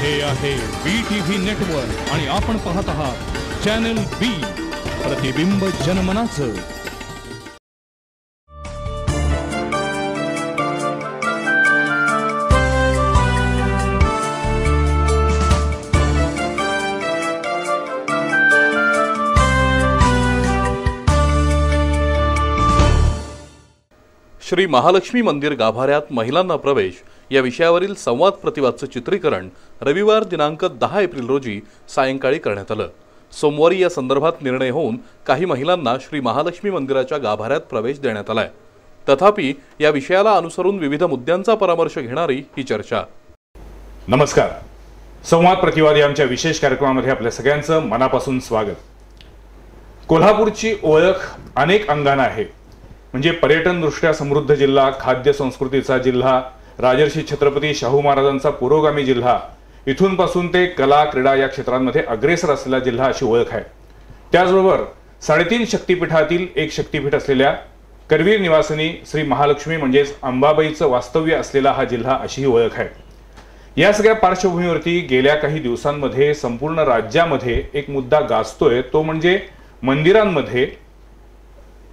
हे आहे BTV network आणि आपण पाहत आहात चॅनल B, प्रतिबिंब जनमनाचं. श्री महालक्ष्मी मंदिर गाभाऱ्यात महिलांना प्रवेश या विषयावरील संवाद प्रतिवादचं चित्रीकरण रविवार दिनांक 10 एप्रिल रोजी सायंकाळी करण्यात आलं. सोमवारी या संदर्भात निर्णय होऊन काही महिलांना श्री महालक्ष्मी मंदिराच्या गाभाऱ्यात प्रवेश देण्यात आलाय. तथापि या विषयाला अनुसरून विविध मुद्द्यांचा परामर्श घेणारी ही चर्चा. नमस्कार. संवाद प्रतिवाद या आमच्या विशेष कार्यक्रमामध्ये आपल्या सगळ्यांचं मनापासून स्वागत. कोल्हापूरची ओळख अनेक अंगाने आहे. म्हणजे पर्यटन दृष्ट्या समृद्ध जिल्हा, खाद्य संस्कृतीचा जिल्हा, राजर्षी छत्रपती शाहू महाराजांचा पुरोगामी जिल्हा, इथून पासून ते कला क्रीडा या क्षेत्रांमध्ये अग्रेसर असलेला जिल्हा अशी ओळख आहे. त्याचबरोबर 3.5 शक्तिपीठातील एक शक्तिपीठ असलेल्या करवीर निवासिनी श्री महालक्ष्मी म्हणजेच अंबाबाईचं वास्तव्य असलेला हा जिल्हा अशी ही ओळख आहे. या सगळ्या पार्श्वभूमीवरती गेल्या काही दिवसांमध्ये संपूर्ण राज्यामध्ये एक मुद्दा गाजतोय, तो म्हणजे मंदिरांमध्ये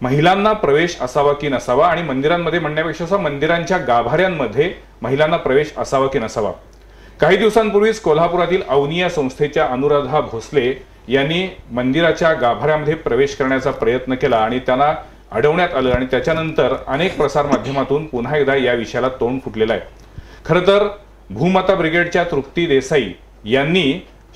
महिलांना प्रवेश असावा की नसावा, आणि मंदिरांमध्ये म्हणण्यापेक्षा मंदिरांच्या गाभाऱ्यांमध्ये महिलांना प्रवेश असावा की नसावा. काही दिवसांपूर्वीच कोल्हापुरातील अवनिया संस्थेच्या अनुराधा भोसले यांनी मंदिराच्या गाभाऱ्यामध्ये प्रवेश करण्याचा प्रयत्न केला आणि त्यांना अडवण्यात आलं, आणि त्याच्यानंतर अनेक प्रसार माध्यमातून पुन्हा एकदा या विषयाला तोंड फुटलेलं आहे. खरं तर भूमाता ब्रिगेडच्या तृप्ती देसाई यांनी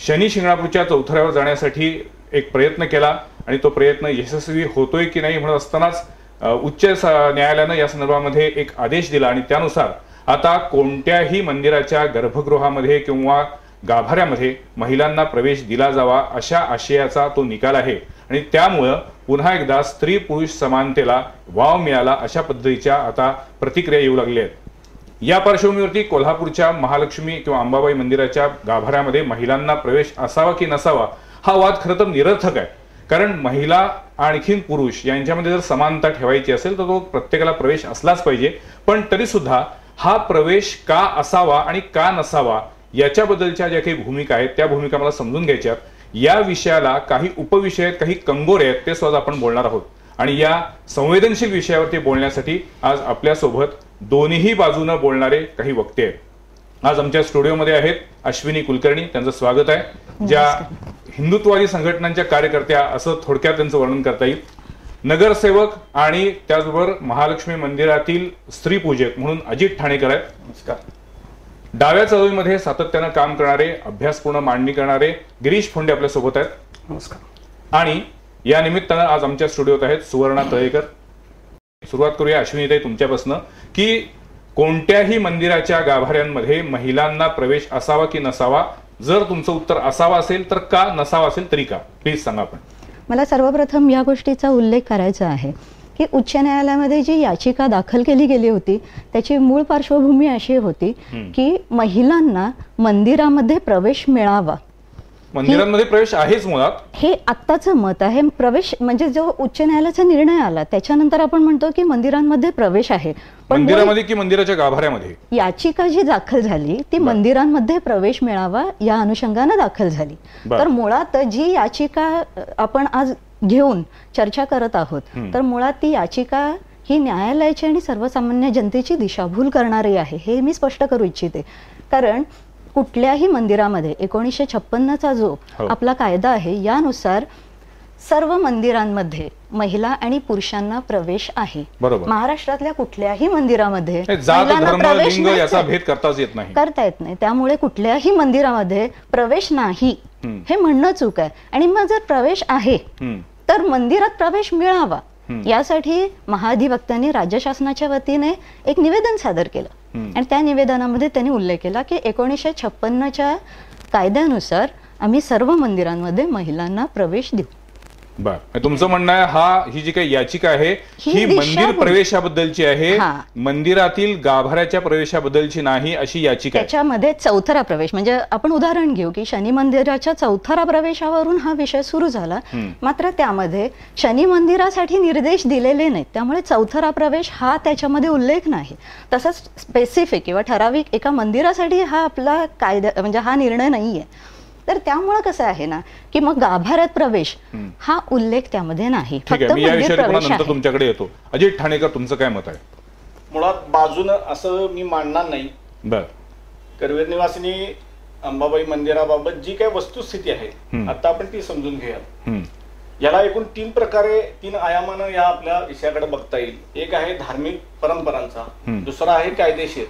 शनी शिंगणापूरच्या चौथऱ्यावर जाण्यासाठी एक प्रयत्न केला आणि तो प्रयत्न यशस्वी होतोय की नाही म्हणत असतानाच उच्च न्यायालयानं या संदर्भामध्ये एक आदेश दिला, आणि त्यानुसार आता कोणत्याही मंदिराच्या गर्भगृहामध्ये किंवा गाभाऱ्यामध्ये महिलांना प्रवेश दिला जावा अशा आशयाचा तो निकाल आहे. आणि त्यामुळं पुन्हा एकदा स्त्री पुरुष समानतेला वाव मिळाला अशा पद्धतीच्या आता प्रतिक्रिया येऊ लागल्या आहेत. या पार्श्वभूमीवरती कोल्हापूरच्या महालक्ष्मी किंवा अंबाबाई मंदिराच्या गाभाऱ्यामध्ये महिलांना प्रवेश असावा की नसावा हा वाद खरं तर निरर्थक आहे. कारण महिला आणखीन पुरुष यांच्यामध्ये जर समानता ठेवायची असेल तर तो प्रत्येकाला प्रवेश असलाच पाहिजे. पण तरी सुद्धा हा प्रवेश का असावा आणि का नसावा याच्याबद्दलच्या ज्या काही भूमिका आहेत त्या भूमिका मला समजून घ्यायच्यात. या विषयाला काही उपविषय आहेत, काही कंगोरे आहेत, ते सुद्धा आपण बोलणार आहोत. आणि या संवेदनशील विषयावरती बोलण्यासाठी आज आपल्यासोबत दोन्ही बाजूनं बोलणारे काही वक्ते आहेत. आज आमच्या स्टुडिओमध्ये आहेत अश्विनी कुलकर्णी, त्यांचं स्वागत आहे. ज्या हिंदुत्ववादी संघटनांच्या कार्यकर्त्या असं थोडक्यात त्यांचं वर्णन करता येईल. नगरसेवक आणि त्याचबरोबर महालक्ष्मी मंदिरातील स्त्री पूजक म्हणून अजित ठाणेकर आहेत. नमस्कार. डाव्या चळवळीमध्ये सातत्यानं काम करणारे, अभ्यासपूर्ण मांडणी करणारे गिरीश फोंडे आपल्या सोबत आहेत. नमस्कार. आणि या निमित्तानं आज आमच्या स्टुडिओत आहेत सुवर्णा तळेकर. सुरुवात करूया अश्विनीताई तुमच्यापासून की कोणत्याही मंदिराच्या गाभाऱ्यांमध्ये महिलांना प्रवेश असावा की नसावा, जर तुमचं उत्तर असावा असेल तर का, नसावा असेल तरी का, प्लीज सांगा. आपण मला सर्वप्रथम या गोष्टीचा उल्लेख करायचा आहे की उच्च न्यायालयामध्ये जी याचिका दाखल केली गेली होती त्याची मूळ पार्श्वभूमी अशी होती की महिलांना मंदिरामध्ये प्रवेश मिळावा. मंदिरांमध्ये प्रवेश आहेच मुळात, हे आत्ताचं मत आहे. प्रवेश म्हणजे जो उच्च न्यायालयाचा निर्णय आला त्याच्यानंतर आपण म्हणतो की मंदिरांमध्ये प्रवेश आहे, पण मंदिरामध्ये की मंदिराच्या गाभाऱ्यामध्ये याचिका जी दाखल झाली ती मंदिरांमध्ये प्रवेश मिळावा या अनुषंगाने दाखल झाली. तर मुळात जी याचिका आपण आज घेऊन चर्चा करत आहोत तर मुळात ती याचिका ही न्यायालयाची आणि सर्वसामान्य जनतेची दिशाभूल करणारी आहे, हे मी स्पष्ट करू इच्छिते. कारण कुठल्याही मंदिरामध्ये 1956चा जो आपला कायदा आहे यानुसार सर्व मंदिरांमध्ये महिला आणि पुरुषांना प्रवेश आहे. महाराष्ट्रातल्या कुठल्याही मंदिरामध्ये याचा भेद करता येत नाही. त्यामुळे कुठल्याही मंदिरामध्ये प्रवेश नाही हे म्हणणं चूक आहे. आणि मग जर प्रवेश आहे तर मंदिरात प्रवेश मिळावा यासाठी महाधिवक्त्यांनी राज्य शासनाच्या वतीने एक निवेदन सादर केलं आणि त्या निवेदनामध्ये त्यांनी उल्लेख केला की 1956च्या कायद्यानुसार आम्ही सर्व मंदिरांमध्ये महिलांना प्रवेश देऊ. बर, तुमचं म्हणणं आहे ही जी काही याचिका आहे ही दिशा मंदिर प्रवेशाबद्दलची आहे, हा. मंदिरातील गाभाऱ्याच्या प्रवेशाबद्दलची नाही अशी याचिका आहे. त्याच्यामध्ये चौथरा प्रवेश म्हणजे आपण उदाहरण घेऊ की शनी मंदिराच्या चौथरा प्रवेशावरून हा विषय सुरू झाला. मात्र त्यामध्ये शनी मंदिरासाठी निर्देश दिलेले नाहीत, त्यामुळे चौथरा प्रवेश हा त्याच्यामध्ये उल्लेख नाही. तसंच स्पेसिफिक किंवा ठराविक एका मंदिरासाठी हा आपला कायदा म्हणजे हा निर्णय नाहीये. तर त्यामुळे कसं आहे ना की मग गाभाऱ्यात प्रवेश हा उल्लेख त्यामध्ये नाही, ठीक आहे, मी या विषयावर पुन्हा नंतर तुमच्याकडे येतो. अजित ठाणेकर, तुमचं काय मत आहे? मुळात बाजूनं असं मी मांडणार नाही. बर, करवीर निवासिनी अंबाबाई मंदिराबाबत जी काही वस्तुस्थिती आहे आता आपण ती समजून घेऊया. याला एकूण 3 प्रकारे 3 आयामानं या आपल्या विषयाकडे बघता येईल. एक आहे धार्मिक परंपरांचा, दुसरा आहे कायदेशीर,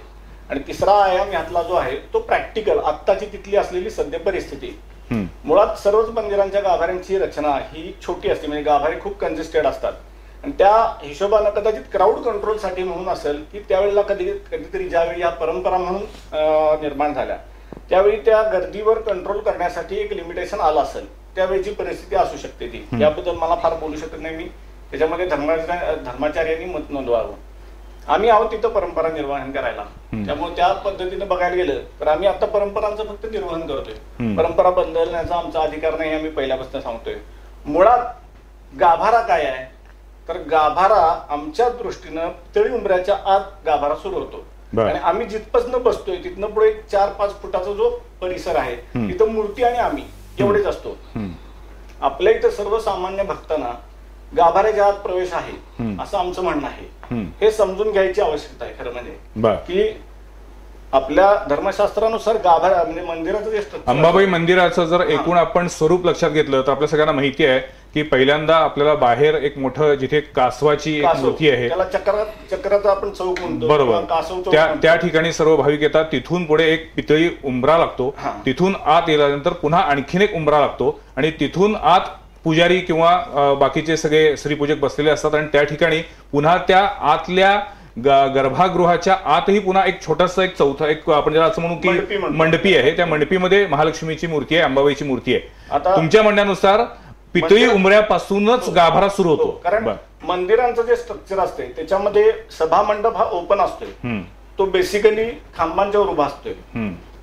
आणि तिसरा आयाम यातला जो आहे तो प्रॅक्टिकल, आत्ताची तिथली असलेली सद्य परिस्थिती. मुळात सर्वच मंदिरांच्या गाभाऱ्यांची रचना ही छोटी असते, म्हणजे गाभारे खूप कंजेस्टेड असतात, आणि त्या हिशोबानं कदाचित क्राऊड कंट्रोलसाठी म्हणून असेल की त्यावेळेला कधीतरी ज्यावेळी या परंपरा म्हणून निर्माण झाल्या त्यावेळी त्या गर्दीवर कंट्रोल करण्यासाठी एक लिमिटेशन आलं असेल, त्यावेळीची परिस्थिती असू शकते ती. याबद्दल मला फार बोलू शकत नाही मी, त्याच्यामध्ये धर्माचार्यांनी मत नोंदवावं. आम्ही आहोत तिथं परंपरा निर्वहन करायला, त्यामुळे त्या पद्धतीने बघायला गेलं तर आम्ही आता परंपरांचं फक्त निर्वहन करतोय. परंपरा बदलण्याचा आमचा अधिकार नाही, आम्ही पहिल्यापासून सांगतोय. मुळात गाभारा काय आहे तर गाभारा आमच्या दृष्टीनं तळी उंबऱ्याच्या आत गाभारा सुरू होतो, आणि आम्ही जिथपासून बसतोय तिथनं पुढे 4-5 फुटाचा जो परिसर आहे तिथं मूर्ती आणि आम्ही एवढेच असतो. आपल्या इथं सर्वसामान्य भक्तांना गाभाऱ्याच्या आत प्रवेश आहे असं आमचं म्हणणं आहे. हे समजून घ्यायची आवश्यकता आहे खरं म्हणजे की आपल्या धर्मशास्त्रानुसार गाभारा म्हणजे मंदिराचं जे अंबाबाई मंदिराचं जर एकूण आपण स्वरूप लक्षात घेतलं तर आपल्या सगळ्यांना माहिती आहे की पहिल्यांदा आपल्याला बाहेर एक मोठं जिथे कासवाची एक मूर्ती आहे, त्याला चक्राचा आपण चौक म्हणतो, बरोबर, त्या ठिकाणी सर्व भाविक येतात. तिथून पुढे एक पितळी उंबरा लागतो, तिथून आत गेल्यानंतर पुन्हा आणखीन एक उंबरा लागतो, आणि तिथून आत पुजारी किंवा बाकीचे सगळे स्त्रीपूजक बसलेले असतात, आणि त्या ठिकाणी पुन्हा त्या आतल्या गर्भागृहाच्या आतही पुन्हा एक छोटासा एक चौथा एक आपण ज्याला असं म्हणू की मंडपी आहे. त्या मंडपीमध्ये महालक्ष्मीची मूर्ती आहे, अंबाबाईची मूर्ती आहे. आता तुमच्या म्हणण्यानुसार पितळी उंबऱ्यापासूनच गाभारा सुरू होतो, कारण मंदिरांचं जे स्ट्रक्चर असते त्याच्यामध्ये सभा मंडप हा ओपन असतोय, तो बेसिकली खांबांच्यावर उभा असतोय,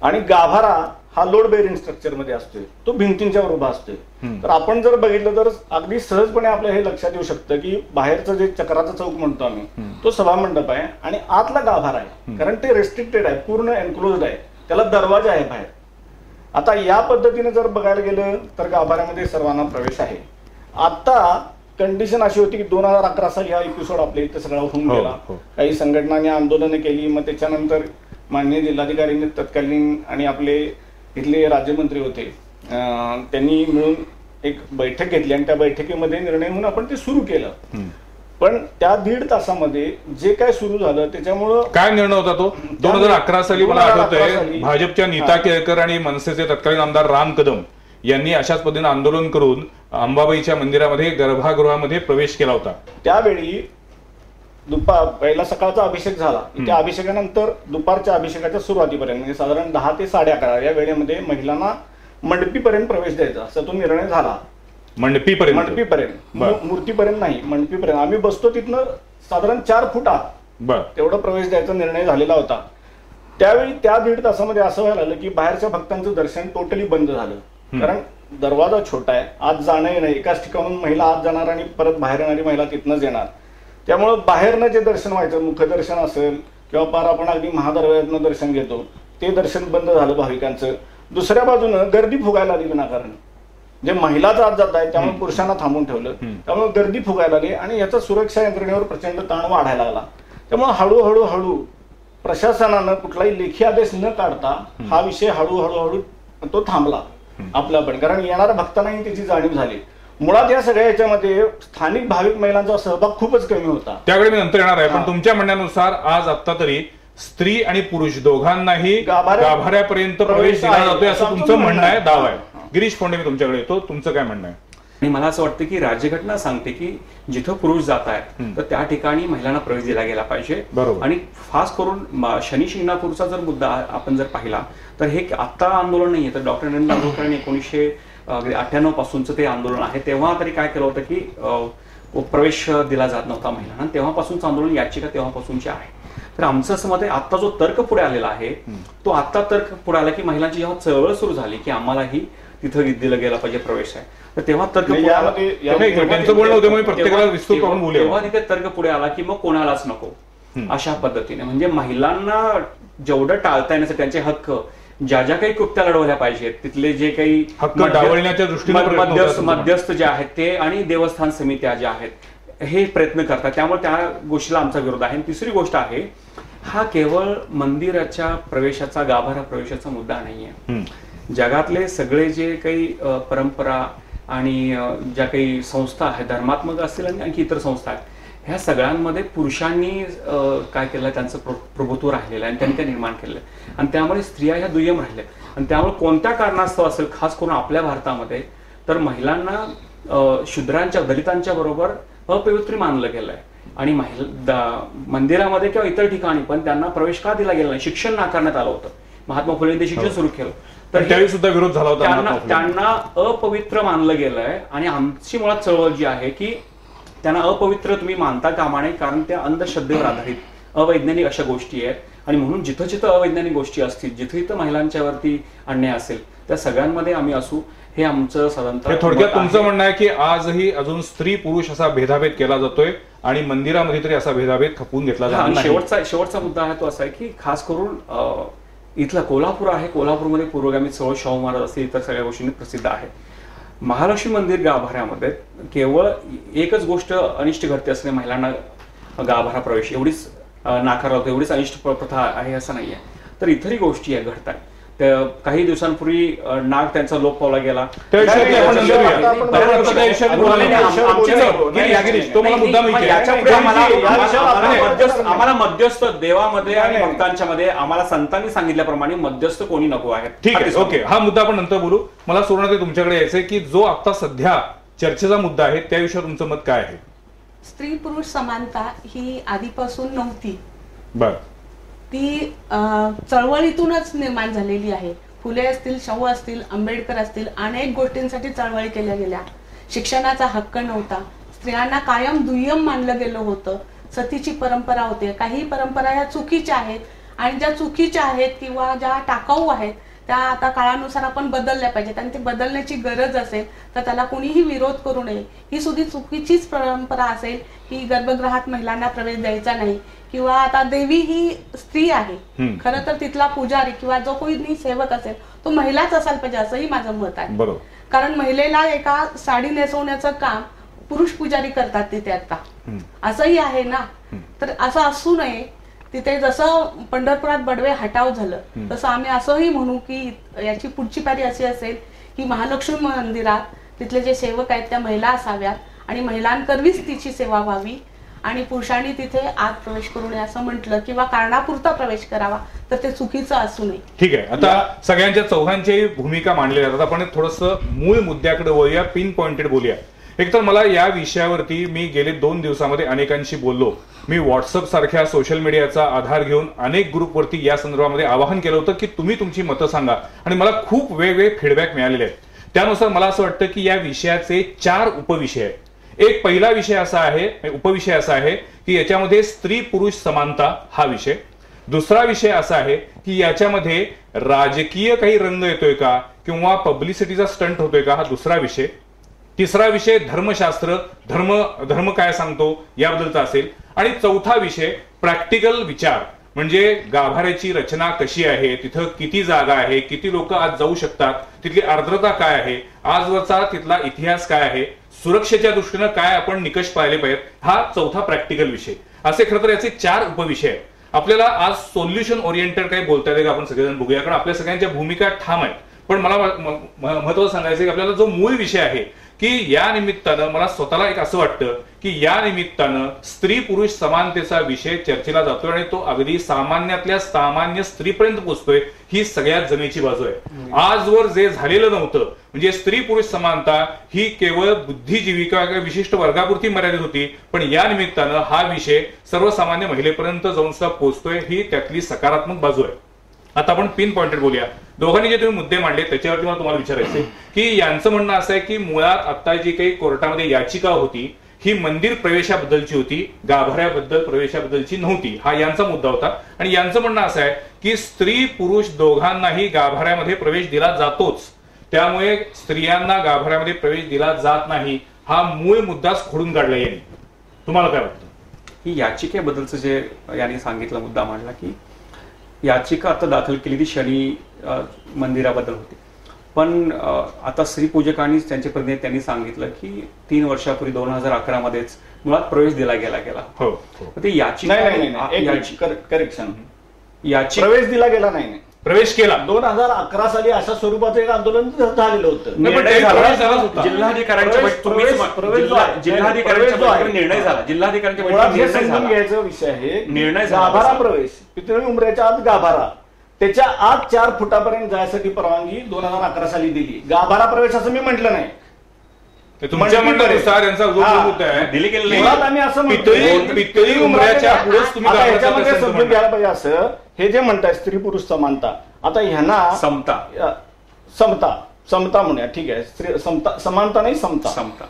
आणि गाभारा हा लोड बेरिंग स्ट्रक्चर मध्ये असतोय, तो भिंतींच्यावर उभा असतोय. तर आपण जर बघितलं तर अगदी सहजपणे आपल्या हे लक्षात येऊ शकतं की बाहेरचं जे चक्राचा चौक म्हणतो आम्ही तो सभा मंडप आहे, आणि आतला गाभारा आहे, कारण ते रेस्ट्रिक्टेड आहे, पूर्ण एन्क्लोज्ड आहे, त्याला दरवाजा आहे बाहेर. आता या पद्धतीने जर बघायला गेलं तर गाभाऱ्यामध्ये सर्वांना प्रवेश आहे. आता कंडिशन अशी होती की 2011 साली हा एपिसोड आपल्या इथं सगळा होऊन गेला. काही संघटनांनी आंदोलनं केली, मग त्याच्यानंतर माननीय जिल्हाधिकाऱ्यांनी तत्कालीन आणि आपले इथले राज्यमंत्री होते त्यांनी मिळून एक बैठक घेतली, आणि त्या बैठकीमध्ये निर्णय म्हणून आपण ते सुरू केलं. पण त्या 1.5 तासामध्ये जे काय सुरू झालं त्याच्यामुळं काय निर्णय होता तो 2011 साली मला आठवतंय, भाजपच्या नीता केळकर आणि मनसेचे तत्कालीन आमदार राम कदम यांनी अशाच पद्धतीने आंदोलन करून अंबाबाईच्या मंदिरामध्ये गर्भगृहामध्ये प्रवेश केला होता. त्यावेळी पहिला सकाळचा अभिषेक झाला, त्या अभिषेकानंतर दुपारच्या अभिषेकाच्या सुरुवातीपर्यंत म्हणजे साधारण 10 ते 11:30 या वेळेमध्ये महिलांना मंडपीपर्यंत प्रवेश द्यायचा असा तो निर्णय झाला. मंडपीपर्यंत मूर्तीपर्यंत नाही, मंडपीपर्यंत आम्ही बसतो तिथनं साधारण 4 फूट आत तेवढा प्रवेश द्यायचा निर्णय झालेला होता. त्यावेळी त्या 1.5 तासामध्ये असं व्हायला लागलं की बाहेरच्या भक्तांचं दर्शन टोटली बंद झालं, कारण दरवाजा छोटा आहे, आत जाणं येणं, एकाच ठिकाणून महिला आत जाणार आणि परत बाहेर येणारी महिला तिथनंच येणार. त्यामुळं बाहेरनं जे दर्शन व्हायचं, मुखदर्शन असेल किंवा पार आपण अगदी महादरवाज्यातनं दर्शन घेतो ते दर्शन बंद झालं भाविकांचं. दुसऱ्या बाजूनं गर्दी फुगायला लागली विनाकारण, जे महिलाच आत जात आहेत त्यामुळे पुरुषांना थांबून ठेवलं, त्यामुळे गर्दी फुगायला लागली आणि याचा सुरक्षा यंत्रणेवर प्रचंड ताण वाढायला लागला. त्यामुळे हळूहळू प्रशासनानं कुठलाही लेखी आदेश न काढता हा विषय हळूहळू तो थांबला आपला पण, कारण येणाऱ्या भक्तांनाही त्याची जाणीव झाली. मुळात या सगळ्या याच्यामध्ये स्थानिक भाविक महिलांचा सहभाग खूपच कमी होता. त्याकडे मी नंतर येणार आहे, पण तुमच्या म्हणण्यानुसार आज आता तरी स्त्री आणि पुरुष दोघांनाही गाभाऱ्यापर्यंत प्रवेश दिला जातोय असं तुमचं म्हणणं आहे, दावा आहे. गिरीश फोंडे, मी तुमच्याकडे येतो, तुमचं काय म्हणणं आहे? आणि मला असं वाटतं की राज्यघटना सांगते की जिथं पुरुष जात आहेत तर त्या ठिकाणी महिलांना प्रवेश दिला गेला पाहिजे. आणि खास करून शनी शिंगणापूरचा जर मुद्दा आपण जर पाहिला तर हे आता आंदोलन नाहीये, तर डॉक्टर नरेंद्र दाभोळकरांनी 98 पासूनचं ते आंदोलन आहे. तेव्हा तरी काय केलं होतं की प्रवेश दिला जात नव्हता महिलांना. तेव्हापासूनचं आंदोलन, याचिका तेव्हापासूनची आहे. तर आमचं असं मत आहे, आता जो तर्क पुढे आलेला आहे तो आता तर्क पुढे आला की महिलांची जेव्हा चळवळ सुरू झाली की आम्हालाही तिथं दिलं गेला पाहिजे प्रवेश आहे, तर तेव्हा तर्क पुढे आला. तेव्हा तिथे तर्क पुढे आला की मग कोणालाच नको अशा पद्धतीने, म्हणजे महिलांना जेवढं टाळता येण्यासाठी त्यांचे हक्क, ज्या ज्या काही कृत्या लढवल्या पाहिजेत तिथले जे काही हक्क डावलण्याच्या दृष्टीने मध्यस्थ जे आहेत ते आणि देवस्थान समित्या ज्या आहेत हे प्रयत्न करतात. त्यामुळे त्या गोष्टीला आमचा विरोध आहे. तिसरी गोष्ट आहे, हा केवळ मंदिराच्या प्रवेशाचा, गाभारा प्रवेशाचा मुद्दा नाहीये. जगातले सगळे जे काही परंपरा आणि ज्या काही संस्था आहेत, धर्मात्मक असतील आणि आणखी इतर संस्था आहेत, ह्या सगळ्यांमध्ये पुरुषांनी काय केलं, त्यांचं प्रभुत्व राहिलेलं आहे आणि त्यांनी ते निर्माण केलेलं आहे आणि त्यामुळे स्त्रिया ह्या दुय्यम राहिल्या. आणि त्यामुळे कोणत्या कारणास्तव असेल, खास करून आपल्या भारतामध्ये तर महिलांना शूद्रांच्या, दलितांच्या बरोबर अपवित्र मानलं गेलंय आणि मंदिरामध्ये किंवा इतर ठिकाणी पण त्यांना प्रवेश का दिला गेला नाही, शिक्षण नाकारण्यात आलं होतं. महात्मा फुलेंनी शिक्षण सुरू केलं तर त्यावेळी सुद्धा विरोध झाला होता. त्यांना अपवित्र मानलं गेलंय आणि आमची मुळात चळवळ जी आहे की त्यांना अपवित्र तुम्ही मानता कामा नये, कारण त्या अंधश्रद्धेवर आधारित अवैज्ञानिक अशा गोष्टी आहेत. आणि म्हणून जिथं जिथं अवैज्ञानिक गोष्टी असतील, जिथं जिथं महिलांच्यावरती अन्याय असेल, त्या सगळ्यांमध्ये आम्ही असू, हे आमचं साधारणतः. थोडक्यात तुमचं म्हणणं आहे की आजही अजून स्त्री पुरुष असा भेदाभेद केला जातोय आणि मंदिरामध्ये तरी असा भेदाभेद खपवून घेतला जातो. शेवटचा मुद्दा आहे तो असा आहे की खास करून इथलं कोल्हापूर आहे, कोल्हापूरमध्ये पूर्वगामी चळवळ शाहू महाराज असतील, इतर सगळ्या गोष्टींनी प्रसिद्ध आहे. महालक्ष्मी मंदिर गाभाऱ्यामध्ये केवळ एकच गोष्ट अनिष्ट घडते असणे, महिलांना गाभारा प्रवेश एवढीच नाकारला होतो, एवढीच अनिष्ट प्रथा आहे असं नाहीये. तर इतरही गोष्टी घडतात. काही दिवसांपूर्वी नाग त्यांचा लोप पावला गेला. आम्हाला मध्यस्थ देवामध्ये आणि भक्तांच्या मध्ये आम्हाला संतांनी सांगितल्याप्रमाणे मध्यस्थ कोणी नको आहे. ठीक आहे, ओके, हा मुद्दा आपण नंतर बोलू. मला सुरुवात तुमच्याकडे यायचंय की जो आता सध्या चर्चेचा मुद्दा आहे त्या विषयावर तुमचं मत काय आहे? स्त्री पुरुष समानता ही आधीपासून नव्हती. बर, ती चळवळीतूनच निर्माण झालेली आहे. फुले असतील, शाहू असतील, आंबेडकर असतील, अनेक गोष्टींसाठी चळवळी केल्या गेल्या. शिक्षणाचा हक्क नव्हता, स्त्रियांना कायम दुय्यम मानलं गेलं होतं, सतीची परंपरा होते. काही परंपरा ह्या चुकीच्या आहेत आणि ज्या चुकीच्या आहेत किंवा ज्या टाकाऊ आहेत त्या आता काळानुसार आपण बदलल्या पाहिजेत आणि ते बदलण्याची गरज असेल तर त्याला कोणीही विरोध करू नये. ही सुद्धा चुकीचीच परंपरा असेल की गर्भगृहात महिलांना प्रवेश द्यायचा नाही किंवा आता देवी ही स्त्री आहे, खरं तर तिथला पुजारी किंवा जो कोणी सेवक असेल तो महिलाच असायला पाहिजे असंही माझं मत आहे. कारण महिलेला एका साडी नेसवण्याचं काम पुरुष पुजारी करतात तिथे आता, असंही आहे ना. तर असं असू नये. तिथे जसं पंढरपुरात बडवे हटाव झालं तसं आम्ही असंही म्हणू की याची पुढची पायरी अशी असेल की महालक्ष्मी मंदिरात तिथले जे सेवक आहेत त्या महिला असाव्यात आणि महिलांकरवीच तिची सेवा व्हावी आणि पुरुषांनी तिथे आत प्रवेश करू नये असं म्हटलं किंवा कारणापुरता प्रवेश करावा तर ते चुकीचं असू नये. ठीक आहे, आता सगळ्यांच्या चौघांची भूमिका मांडली जातात. आपण थोडंसं मूळ मुद्द्याकडे वळूया, पिन पॉइंटेड बोलूया. एकतर मला या विषयावरती मी गेले 2 दिवसामध्ये अनेकांशी बोललो. मी व्हॉट्सअप सारख्या सोशल मीडियाचा आधार घेऊन अनेक ग्रुपवरती या संदर्भामध्ये आवाहन केलं होतं की तुम्ही तुमची मतं सांगा आणि मला खूप वेगवेगळे फीडबॅक मिळालेले आहेत. त्यानुसार मला असं वाटतं की या विषयाचे 4 उपविषय आहेत. एक पहिला विषय असा आहे, उपविषय असा आहे की याच्यामध्ये स्त्री पुरुष समानता हा विषय. दुसरा विषय असा आहे की याच्यामध्ये राजकीय काही रंग येतोय का किंवा पब्लिसिटीचा स्टंट होतोय का, हा दुसरा विषय. तिसरा विषय धर्मशास्त्र, धर्म काय सांगतो याबद्दलचा असेल. आणि चौथा विषय प्रॅक्टिकल विचार, म्हणजे गाभाऱ्याची रचना कशी आहे, तिथं किती जागा आहे, किती लोक आज जाऊ शकतात, तिथली आर्द्रता काय आहे, आजवरचा तिथला इतिहास काय आहे, सुरक्षेच्या दृष्टीनं काय आपण निकष पाहिले पाहिजेत, हा चौथा प्रॅक्टिकल विषय. असे खरं तर याचे 4 उपविषय आहेत. आपल्याला आज सोल्युशन ओरिएंटेड काही बोलता येते का आपण सगळेजण बघूया, कारण आपल्या सगळ्यांच्या भूमिका ठाम आहेत. पण मला महत्वाचं सांगायचं की आपल्याला जो मूळ विषय आहे की या निमित्तानं मला स्वतःला एक असं वाटतं की या निमित्तानं स्त्री पुरुष समानतेचा विषय चर्चेला जातोय आणि तो अगदी सामान्यातल्या सामान्य स्त्रीपर्यंत पोहोचतोय. ही सगळ्यात जमेची बाजू आहे. आजवर जे झालेलं नव्हतं, म्हणजे स्त्री पुरुष समानता ही केवळ बुद्धिजीवी किंवा विशिष्ट वर्गापुरती मर्यादित होती, पण या निमित्तानं हा विषय सर्वसामान्य महिलेपर्यंत जाऊन सुद्धा पोहोचतोय. ही त्यातली सकारात्मक बाजू आहे. आता आपण पिन पॉइंटेड बोलूया. दोघांनी जे तुम्ही मुद्दे मांडले त्याच्यावरती मला तुम्हाला विचारायचे की यांचं म्हणणं असं आहे की मुळात आता जी काही कोर्टामध्ये याचिका होती ही मंदिर प्रवेशाबद्दलची होती, गाभाऱ्याबद्दल प्रवेशाबद्दलची नव्हती, हा यांचा मुद्दा होता. आणि यांचं म्हणणं असं आहे की स्त्री पुरुष दोघांनाही गाभाऱ्यामध्ये प्रवेश दिला जातोच, त्यामुळे स्त्रियांना गाभाऱ्यामध्ये प्रवेश दिला जात नाही, हा मूळ मुद्दाच खोडून काढला यांनी. तुम्हाला काय वाटतं? ही याचिकेबद्दलचं जे यांनी सांगितलं मुद्दा मांडला की याचिका आता दाखल केली ती शनी मंदिराबद्दल होती, पण आता स्त्रीपूजकांनी त्यांचे प्रतिनिधी त्यांनी सांगितलं की 3 वर्षापूर्वी 2011 मध्येच मुळात प्रवेश दिला गेला. हो, ते याचिका करेक्शन, याचिका प्रवेश दिला गेला नाही, प्रवेश केला. 2011 साली अशा स्वरूपाचं एक आंदोलन झालेलं होतं. जिल्हाधिकाऱ्यांच्या निर्णय झाला. समजून घ्यायचा विषय आहे निर्णय. गाभारा प्रवेश, पितळी उंबऱ्याच्या आत गाभारा, त्याच्या आत 4 फुटापर्यंत जायसाठी परवानगी 2011 साली दिली. गाभारा प्रवेश असं मी म्हटलं नाही. तुमच्या म्हणण्यानुसार यांचा जो मुद्दा आहे दिली गेली आम्ही असं पितळी उंबऱ्याच्या पुढेच तुम्ही ह्याच्यामध्ये समजून घ्यायला पाहिजे. असं हे जे म्हणताय स्त्री पुरुष समानता, आता ह्यांना समता म्हणूया, ठीक आहे, स्त्री समता, समानता नाही समता.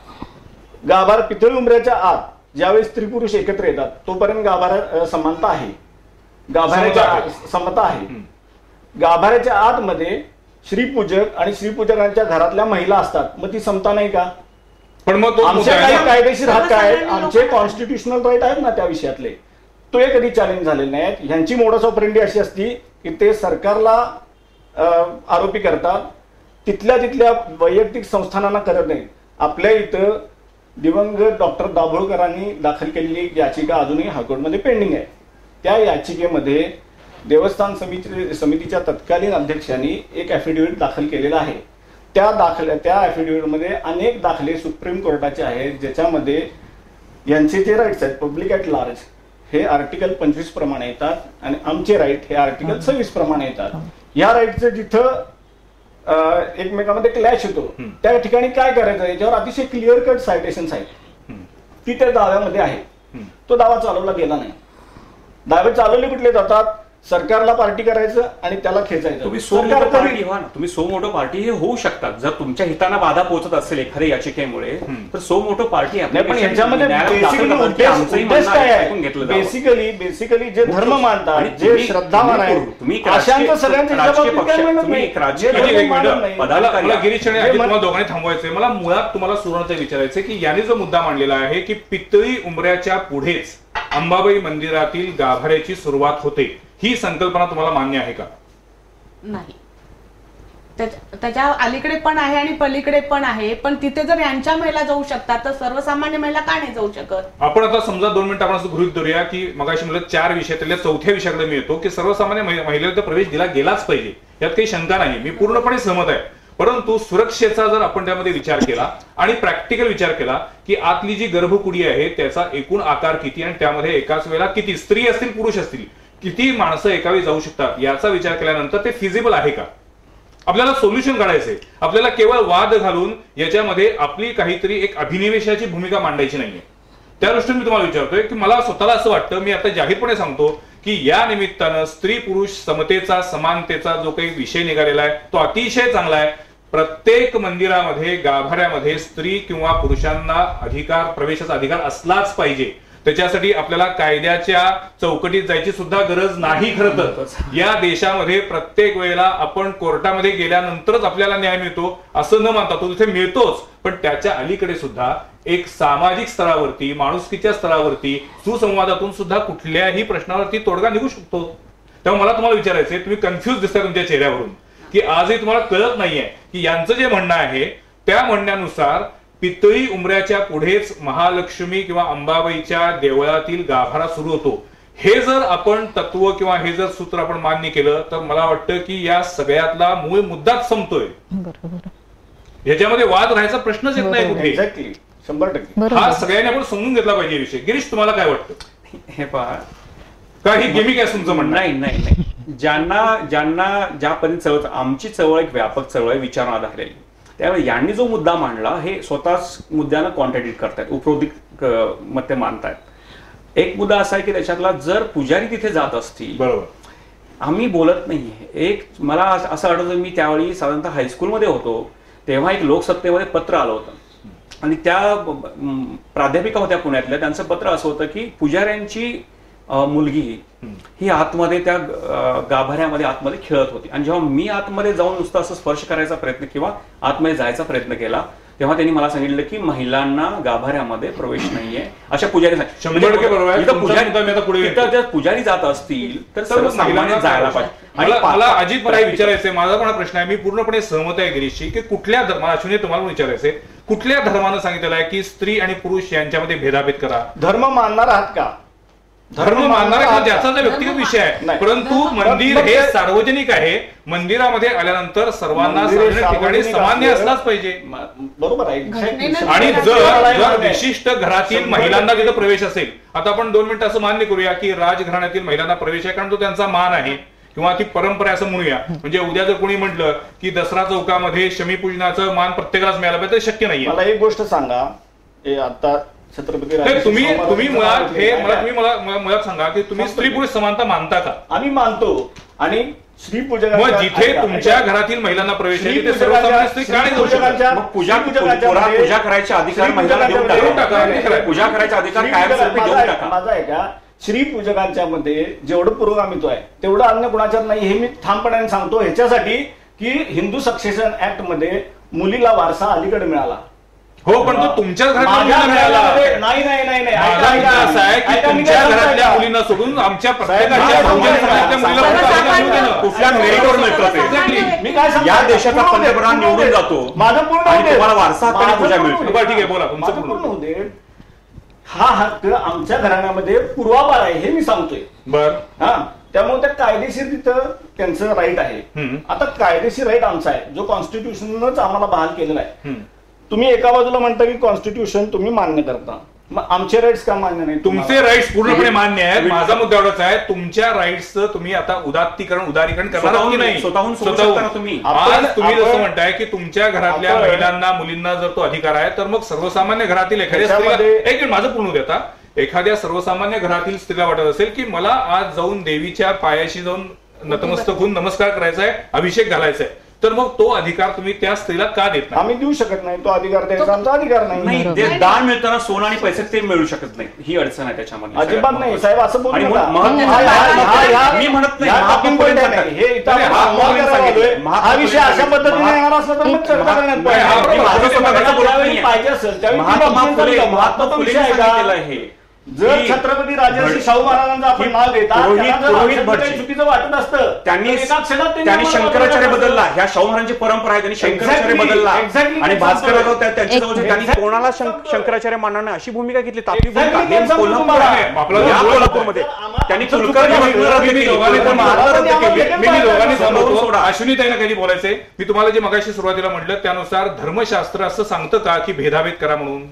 गाभारा पितळी उंबऱ्याच्या आत ज्यावेळी स्त्री पुरुष एकत्र येतात तोपर्यंत गाभारा समानता आहे, गाभाऱ्याच्या समता आहे. गाभाऱ्याच्या आतमध्ये श्रीपूजक आणि श्रीपूजकांच्या घरातल्या महिला असतात, मग ती समता नाही का? पण मग आमचे काही कायदेशीर हक्क आहेत, आमचे कॉन्स्टिट्युशनल राईट आहेत ना त्या विषयातले, तो एक कधी चॅलेंज झालेले नाहीत. ह्यांची मोडस ऑपरेंडी अशी असती की ते सरकारला आरोपी करतात, तिथल्या वैयक्तिक संस्थानांना करत नाहीत. आपल्या इथं दिवंगत डॉक्टर दाभोळकरांनी दाखल केलेली याचिका अजूनही हायकोर्टमध्ये पेंडिंग आहे. त्या याचिकेमध्ये देवस्थान समितीच्या तत्कालीन अध्यक्षांनी एक ॲफिडेव्हिट दाखल केलेला आहे. त्या ॲफिडेव्हिटमध्ये अनेक दाखले सुप्रीम कोर्टाचे आहेत, ज्याच्यामध्ये यांचे जे राईट्स आहेत पब्लिक ॲट लार्ज हे आर्टिकल 25 प्रमाणे येतात आणि आमचे राईट हे आर्टिकल 26 प्रमाणे येतात. या राईटचं जिथं एकमेकांमध्ये क्लॅश होतो त्या ठिकाणी काय करायचं याच्यावर अतिशय क्लिअर कट सायटेशन्स आहेत, ती त्या दाव्यामध्ये आहे. तो दावा चालवला गेला नाही. दावे चालवले कुठले जातात? सरकारला पार्टी करायचं आणि त्याला खेचायचं. तुम्ही सो मोठो पार्टी हे होऊ शकतात जर तुमच्या हितांना बाधा पोहोचत असेल एखाद्या याचिकेमुळे, तर सो मोठो पार्टी आहे. पण ह्याच्यामध्ये बेसिकली जे धर्म मानतात, जे श्रद्धावान आहेत, गिरीश आणि तुम्हाला दोघांनी थांबवायचंय. मला मुळात तुम्हाला सुरुवातीला विचारायचंय की यांनी जो मुद्दा मांडलेला आहे की पितळी उंबऱ्याच्या पुढेच अंबाबाई मंदिरातील गाभाऱ्याची सुरुवात होते, ही संकल्पना तुम्हाला मान्य आहे का? नाही, त्याच्या अलीकडे पण आहे आणि पलीकडे पण आहे. पण तिथे जर यांच्या महिला जाऊ शकतात तर सर्वसामान्य महिला का नाही जाऊ शकत? आपण आता समजा 2 मिनिटं आपण असं गृहीत धरूया की मगाशी म्हणलं 4 विषयातल्या 4थ्या विषयाकडे मी येतो की सर्वसामान्य महिलेला तर प्रवेश दिला गेलाच पाहिजे, यात काही शंका नाही, मी पूर्णपणे सहमत आहे. परंतु सुरक्षेचा जर आपण त्यामध्ये विचार केला आणि प्रॅक्टिकल विचार केला की आतली जी गर्भकुडी आहे त्याचा एकूण आकार किती आणि त्यामध्ये एकाच वेळेला किती स्त्री असतील पुरुष असतील किती माणसं एकावेळी जाऊ शकतात, याचा विचार केल्यानंतर ते फिजिबल आहे का? आपल्याला सोल्युशन काढायचंय. आपल्याला केवळ वाद घालून याच्यामध्ये आपली काहीतरी एक अभिनिवेशाची भूमिका मांडायची नाहीये. त्या दृष्टीने मी तुम्हाला विचारतोय की मला स्वतःला असं वाटतं, मी आता जाहीरपणे सांगतो की या निमित्तानं स्त्री पुरुष समतेचा समानतेचा जो काही विषय निघालेला आहे तो अतिशय चांगला आहे. प्रत्येक मंदिरामध्ये गाभाऱ्यामध्ये स्त्री किंवा पुरुषांना प्रवेशाचा अधिकार असलाच पाहिजे. त्याच्यासाठी आपल्याला कायद्याच्या चौकटीत जायची सुद्धा गरज नाही. खरं तर या देशामध्ये प्रत्येक वेळेला आपण कोर्टामध्ये गेल्यानंतरच आपल्याला न्याय मिळतो असं न मानता तो तिथे मिळतोच, पण त्याच्या अलीकडे सुद्धा एक सामाजिक स्तरावरती माणुसकीच्या स्तरावरती सुसंवादातून सुद्धा कुठल्याही प्रश्नावरती तोडगा निघू शकतो. त्यामुळे मला तुम्हाला विचारायचंय, तुम्ही कन्फ्युज दिसताय तुमच्या चेहऱ्यावरून की आजही तुम्हाला कळत नाहीये की यांचं जे म्हणणं आहे त्या म्हणण्यानुसार पितळी उंबऱ्याच्या पुढेच महालक्ष्मी किंवा अंबाबाईच्या देवळातील गाभारा सुरू होतो. हे जर आपण तत्व किंवा हे जर सूत्र आपण मान्य केलं तर मला वाटतं की या सगळ्यातला मूळ मुद्दाच संपतोय. याच्यामध्ये वाद राहायचा प्रश्नच येत नाही कुठे. 100% हा सगळ्यांनी आपण समजून घेतला पाहिजे विषय. गिरीश, तुम्हाला काय वाटतं? हे पहा, काही गेमिंग आहे तुमचं म्हणणं? नाही. ज्यांना ज्यापर्यंत चळवळ, आमची चळवळ एक व्यापक चळवळ विचारावर आधारलेली, त्यामुळे यांनी जो मुद्दा मांडला हे स्वतःच मुद्द्यानं कॉन्ट्रडिक्ट करतायत, उपरोधिक मत मानतायत. एक मुद्दा असा आहे की त्याच्यातला जर पुजारी तिथे जात असतील, बरोबर, आम्ही बोलत नाहीये. एक मला असं आठवतं, मी त्यावेळी साधारणतः हायस्कूलमध्ये होतो तेव्हा एक लोकसत्तेमध्ये पत्र आलं होतं आणि त्या प्राध्यापिका होत्या पुण्यातल्या. त्यांचं पत्र असं होतं की पुजाऱ्यांची मुलगी ही आतमध्ये त्या गाभाऱ्यामध्ये आतमध्ये खेळत होती आणि जेव्हा मी आतमध्ये जाऊन नुसतं असं स्पर्श करायचा प्रयत्न किंवा आतमध्ये जायचा प्रयत्न केला तेव्हा त्यांनी मला सांगितलं की महिलांना गाभाऱ्यामध्ये प्रवेश नाहीये. अशा पुजारी 100% बरोबर आहे. पुजारी जात असतील तर सर्वसामान्य जायला पाहिजे. आणि मला अजित मला विचारायचंय, माझा पण प्रश्न आहे, मी पूर्णपणे सहमत आहे गिरीशशी की कुठल्या धर्माला, अश्विनी तुम्हाला विचारायचंय, कुठल्या धर्मानं सांगितलेलं आहे की स्त्री आणि पुरुष यांच्यामध्ये भेदाभेद करा? धर्म मानणार आहात का? धर्म मानणार का ज्याचा व्यक्तिगत विषय आहे, परंतु मंदिर हे सार्वजनिक आहे. मंदिरामध्ये आल्यानंतर सर्वांना ठिकाणी सामान्य असलाच पाहिजे. बरोबर आहे. आणि जर विशिष्ट घरातील महिलांना तिथं प्रवेश असेल, आता आपण 2 मिनिटं असं मान्य करूया की राजघराण्यातील महिलांना प्रवेश आहे कारण तो त्यांचा मान आहे किंवा ती परंपरा असं म्हणूया. म्हणजे उद्या जर कोणी म्हटलं की दसरा चौकामध्ये शमीपूजनाचं मान प्रत्येकालाच मिळालं पाहिजे तर शक्य नाहीये. मला एक गोष्ट सांगा, आता छत्रपती तुम्ही मुळात सांगा की तुम्ही स्त्री पुरुष समानता मानता का? आम्ही मानतो. आणि स्त्री पूजक जिथे तुमच्या घरातील महिलांना प्रवेश आहे तिथे सर्वसामान्य स्त्री का नाही जाऊ शकत? पूजा करायचे अधिकार महिलांना देऊन टाका. पूजा करायचा अधिकार कायमस्वरूपी देऊन टाका. माझा आहे का, श्री पूजकांच्या मध्ये जेवढं पुरोगामित्व आहे तेवढं अन्य कुणाच्यात नाही हे मी ठामपणाने सांगतो. ह्याच्यासाठी की हिंदू सक्सेशन ऍक्ट मध्ये मुलीला वारसा अलीकडे मिळाला. हो, पण तो तुमच्याच घरात मिळाला. नाही नाही नाही नाही, असं आहे की तुमच्या घरातल्या मुलींना सोडून आमच्या प्रत्येकाच्या कुठल्या मेरिटवर मिळतं? मी काय सांगतो, या देशाचा पंतप्रधान निवडून जातो, माझं पूर्ण आणि तुम्हाला वारसा हक्काने पूजा मिळते. ठीक आहे, बोला तुमचं पूर्ण होऊ दे. हा हक्क आमच्या घराण्यामध्ये पूर्वापार आहे हे मी सांगतोय. बर, हा, त्यामुळे त्या कायदेशीर तिथं त्यांचं राईट आहे. आता कायदेशीर राईट आमचा आहे जो कॉन्स्टिट्यूशनच आम्हाला बहाल केलेला आहे. तुम्ही एका बाजूला म्हणता की कॉन्स्टिट्यूशन तुम्ही मान्य करता, मग आमचे राईट्स का मान्य नाही? तुमचे राईट्स पूर्णपणे मान्य आहेत. माझा मुद्दा एवढाच आहे, तुमच्या राईट्सचं तुम्ही आता उदारीकरण करणार की नाही? तुम्ही आज तुम्ही जसं म्हणताय की तुमच्या घरातल्या महिलांना मुलींना जर तो अधिकार आहे तर मग सर्वसामान्य घरातील एखाद्या स्त्रीला, माझं पूर्ण देता, एखाद्या सर्वसामान्य घरातील स्त्रीला वाटत असेल की मला आज जाऊन देवीच्या पायाशी जाऊन नतमस्तक होऊन नमस्कार करायचा आहे, अभिषेक घालायचा आहे, तर मग तो अधिकार तुम्ही त्या स्त्रीला का देत नाही? आम्ही देऊ शकत नाही. तो अधिकार द्यायचा आमचा अधिकार नाही. ते दान मिळताना सोनं आणि पैसे ते मिळू शकत नाही, ही अडचण आहे त्याच्यामध्ये. अजिबात नाही साहेब, असं बोलू नका. मी म्हणत नाही हा विषय अशा पद्धतीने येणार असला तर मग चर्चा करण्यात पाहिजे असेल त्यावेळी. जर छत्रपती राजर्षी शाहू महाराजांचं आपण नाव घेता चुकीचं वाटत असतं, त्यांनी शंकराचार्य बदलला. ह्या शाहू महाराजांची परंपरा आहे, त्यांनी शंकराचार्य बदलला आणि भास्करराव त्यांच्याजवळ त्यांनी कोणाला शंकराचार्य मानणार नाही अशी भूमिका घेतली. कोल्हापूरमध्ये त्यांनी अश्विनी ताईंना कधी बोलायचंय, मी तुम्हाला जे मगाशी सुरुवातीला म्हटलं त्यानुसार धर्मशास्त्र असं सांगतं का की भेदाभेद करा म्हणून?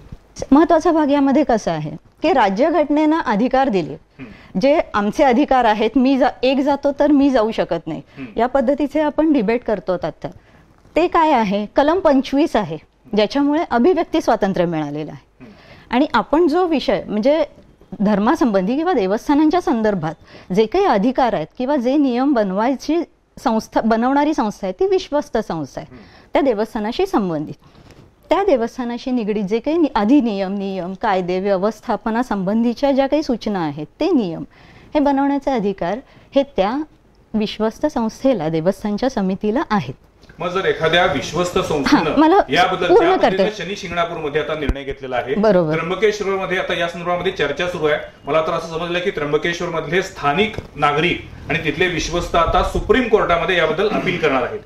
महत्वाचा भाग यामध्ये कसं आहे की राज्यघटनेनं अधिकार दिले, जे आमचे अधिकार आहेत, एक जातो तर मी जाऊ शकत नाही, या पद्धतीचे आपण डिबेट करतो आता. ते काय आहे, कलम 25 आहे ज्याच्यामुळे अभिव्यक्ती स्वातंत्र्य मिळालेलं आहे. आणि आपण जो विषय म्हणजे धर्मासंबंधी किंवा देवस्थानांच्या संदर्भात जे काही अधिकार आहेत किंवा जे नियम बनवणारी संस्था आहे ती विश्वस्त संस्था आहे, त्या देवस्थानाशी संबंधित, त्या देवस्थानाशी निगडीत जे काही नियम कायदे व्यवस्थापनासंबंधीच्या ज्या काही सूचना आहेत ते नियम हे बनवण्याचे अधिकार हे त्या विश्वस्त संस्थेला, देवस्थानच्या समितीला आहेत. मग जर एखाद्या विश्वस्त संस्थेनं याबद्दल शनी शिंगणापूरमध्ये आता निर्णय घेतलेला आहे, त्र्यंबकेश्वर मध्ये आता या संदर्भामध्ये चर्चा सुरू आहे. मला तर असं समजलं की त्र्यंबकेश्वर मधले स्थानिक नागरिक आणि तिथले विश्वस्त आता सुप्रीम कोर्टामध्ये याबद्दल अपील करणार आहेत.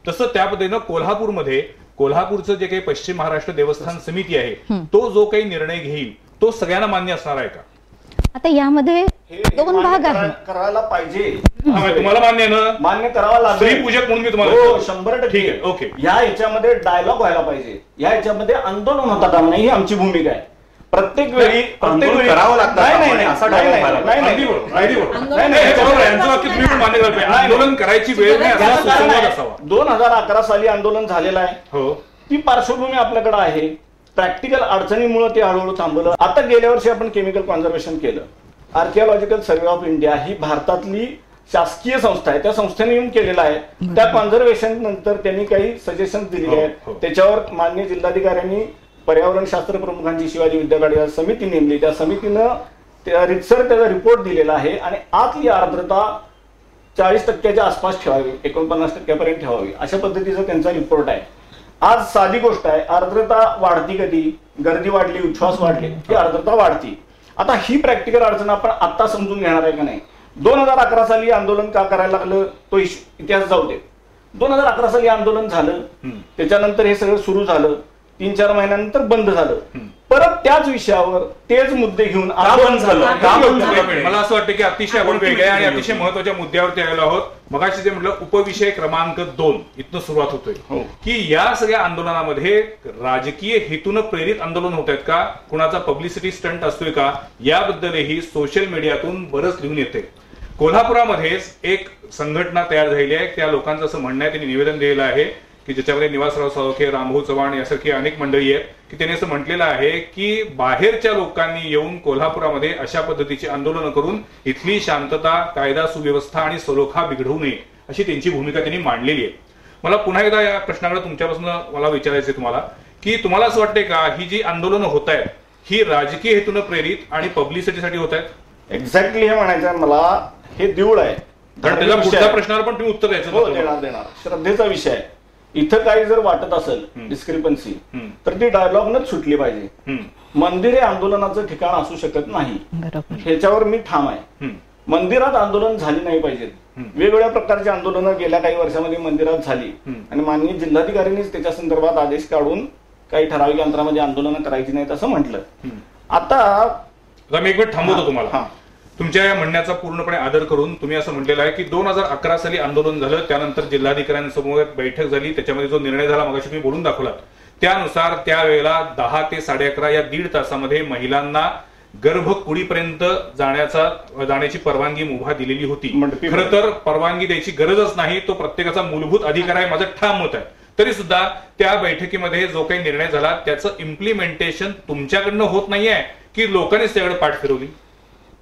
तसं त्या पद्धतीनं कोल्हापूरचं जे काही पश्चिम महाराष्ट्र देवस्थान समिती आहे तो जो काही निर्णय घेईल तो सगळ्यांना मान्य असणार आहे का? आता यामध्ये 2 भाग आहेत. करायला पाहिजे. तुम्हाला मान्य ना? मान्य करावा लागेल. स्त्री पूजक म्हणून मी तुम्हाला 100% ठीक आहे, ओके. या ह्याच्यामध्ये डायलॉग व्हायला पाहिजे, या ह्याच्यामध्ये आंदोलन होता कामा नये, ही आमची भूमिका आहे. प्रत्येक वेळी करावं लागतं. आंदोलन करायची वेळ नाही. 2011 साली आंदोलन झालेलं आहे. हो, ती पार्श्वभूमी आपल्याकडे आहे. प्रॅक्टिकल अडचणीमुळे ते हळूहळू थांबवलं. आता गेल्या वर्षी आपण केमिकल कॉन्झर्वेशन केलं. आर्किओलॉजिकल सर्व्हे ऑफ इंडिया ही भारतातली शासकीय संस्था आहे त्या संस्थेने येऊन केलेला आहे. त्या कॉन्झर्वेशन नंतर त्यांनी काही सजेशन दिलेले आहेत. त्याच्यावर माननीय जिल्हाधिकाऱ्यांनी पर्यावरण शास्त्र प्रमुखांची शिवाजी विद्यापीठ समिती नेमली. त्या समितीनं रितसर त्याचा रिपोर्ट दिलेला आहे आणि आतली आर्द्रता 40% आसपास ठेवावी, 49% ठेवावी, अशा पद्धतीचा त्यांचा रिपोर्ट आहे. आज साधी गोष्ट आहे, आर्द्रता वाढती कधी, गर्दी वाढली, उच्छ्वास वाढले की आर्द्रता वाढती. आता ही प्रॅक्टिकल अडचण आपण आता समजून घेणार आहे का नाही. 2011 साली आंदोलन का करायला लागलं तो इतिहास जाऊ दे. 2011 साली आंदोलन झालं, त्याच्यानंतर हे सगळं सुरू झालं, 3-4 महिन्यानंतर बंद झालं. परत त्याच विषयावर तेच मुद्दे घेऊन मला असं वाटतं की अतिशय आपण वेगळ्या आणि अतिशय महत्वाच्या मुद्द्यावरती आलेलो आहोत. मगाशी जे म्हटलं उपविषय क्रमांक 2 इथनं सुरुवात होतोय की या सगळ्या आंदोलनामध्ये राजकीय हेतून प्रेरित आंदोलन होत आहेत का, कुणाचा पब्लिसिटी स्टंट असतोय का, याबद्दलही सोशल मीडियातून बरंच लिहून येते. कोल्हापुरामध्येच एक संघटना तयार झालेली आहे. त्या लोकांचं असं म्हणणं आहे, त्यांनी निवेदन दिलेलं आहे की ज्याच्यामध्ये निवासराव साळोखे, रामभाऊ चव्हाण यासारखी अनेक मंडळी आहेत की त्यांनी असं म्हटलेलं आहे की बाहेरच्या लोकांनी येऊन कोल्हापुरामध्ये अशा पद्धतीची आंदोलनं करून इथली शांतता, कायदा सुव्यवस्था आणि सलोखा बिघडवू नये अशी त्यांची भूमिका त्यांनी मांडलेली आहे. मला पुन्हा एकदा या प्रश्नाकडे तुमच्यापासून मला विचारायचं तुम्हाला की तुम्हाला असं वाटतंय का ही जी आंदोलनं होत आहेत ही राजकीय हेतून प्रेरित आणि पब्लिसिटीसाठी होत आहेत? एक्झॅक्टली हे म्हणायचं मला. हे देऊळ आहे, त्याच्या पुढच्या प्रश्नावर पण तुम्ही उत्तर द्यायचं. देणार श्रद्धेचा विषय आहे. इथं काही जर वाटत असेल डिस्क्रिपन्सी तर ती डायलॉगनच सुटली पाहिजे. मंदिर हे आंदोलनाचं ठिकाण असू शकत नाही, ह्याच्यावर मी ठाम आहे. मंदिरात आंदोलन झाली नाही पाहिजेत. वेगवेगळ्या प्रकारची आंदोलनं गेल्या काही वर्षामध्ये मंदिरात झाली आणि माननीय जिल्हाधिकाऱ्यांनीच त्याच्या संदर्भात आदेश काढून काही ठराविक अंतरामध्ये आंदोलनं करायची नाहीत असं म्हटलं. आता मी एक वेळ थांबवतो तुम्हाला. तुमच्या या म्हणण्याचा पूर्णपणे आदर करून तुम्ही असं म्हटलेलं आहे की 2011 साली आंदोलन झालं, त्यानंतर जिल्हाधिकाऱ्यांसमोर बैठक झाली, त्याच्यामध्ये जो निर्णय झाला मगाशी तुम्ही बोलून दाखवला त्यानुसार त्यावेळेला 10 ते 11:30 या 1.5 तासामध्ये महिलांना गर्भकुडीपर्यंत जाण्याची परवानगी मुभा दिलेली होती. खरं तर परवानगी द्यायची गरजच नाही, तो प्रत्येकाचा मूलभूत अधिकार आहे, माझं ठाम मत आहे. तरी सुद्धा त्या बैठकीमध्ये जो काही निर्णय झाला त्याचं इम्प्लिमेंटेशन तुमच्याकडनं होत नाहीये की लोकांनीच त्याकडे पाठ फिरवली?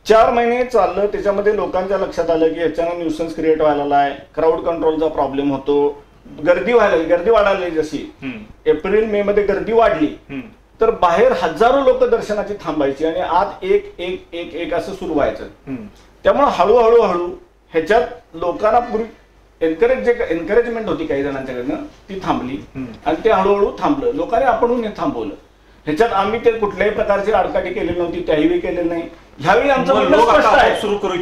4 महिने चाललं, त्याच्यामध्ये लोकांच्या लक्षात आलं की याच्यानं न्यूसन्स क्रिएट व्हायला आहे, क्राऊड कंट्रोलचा प्रॉब्लेम होतो, गर्दी वाढायला जशी एप्रिल मे मध्ये गर्दी वाढली तर बाहेर हजारो लोक दर्शनाची थांबायची आणि आत एक एक एक एक असं सुरू व्हायचं. त्यामुळे हळूहळू ह्याच्यात लोकांना पूर्वी एनकरेजमेंट होती काही जणांच्याकडनं, ती थांबली आणि ते हळूहळू थांबलं. लोकांनी आपणहून हे थांबवलं. ह्याच्यात आम्ही ते कुठल्याही प्रकारची आडकाठी केलेली नव्हती, त्याही केलेली नाही. ह्यावेळी आमचं म्हणणं स्पष्ट आहे. सुरू करू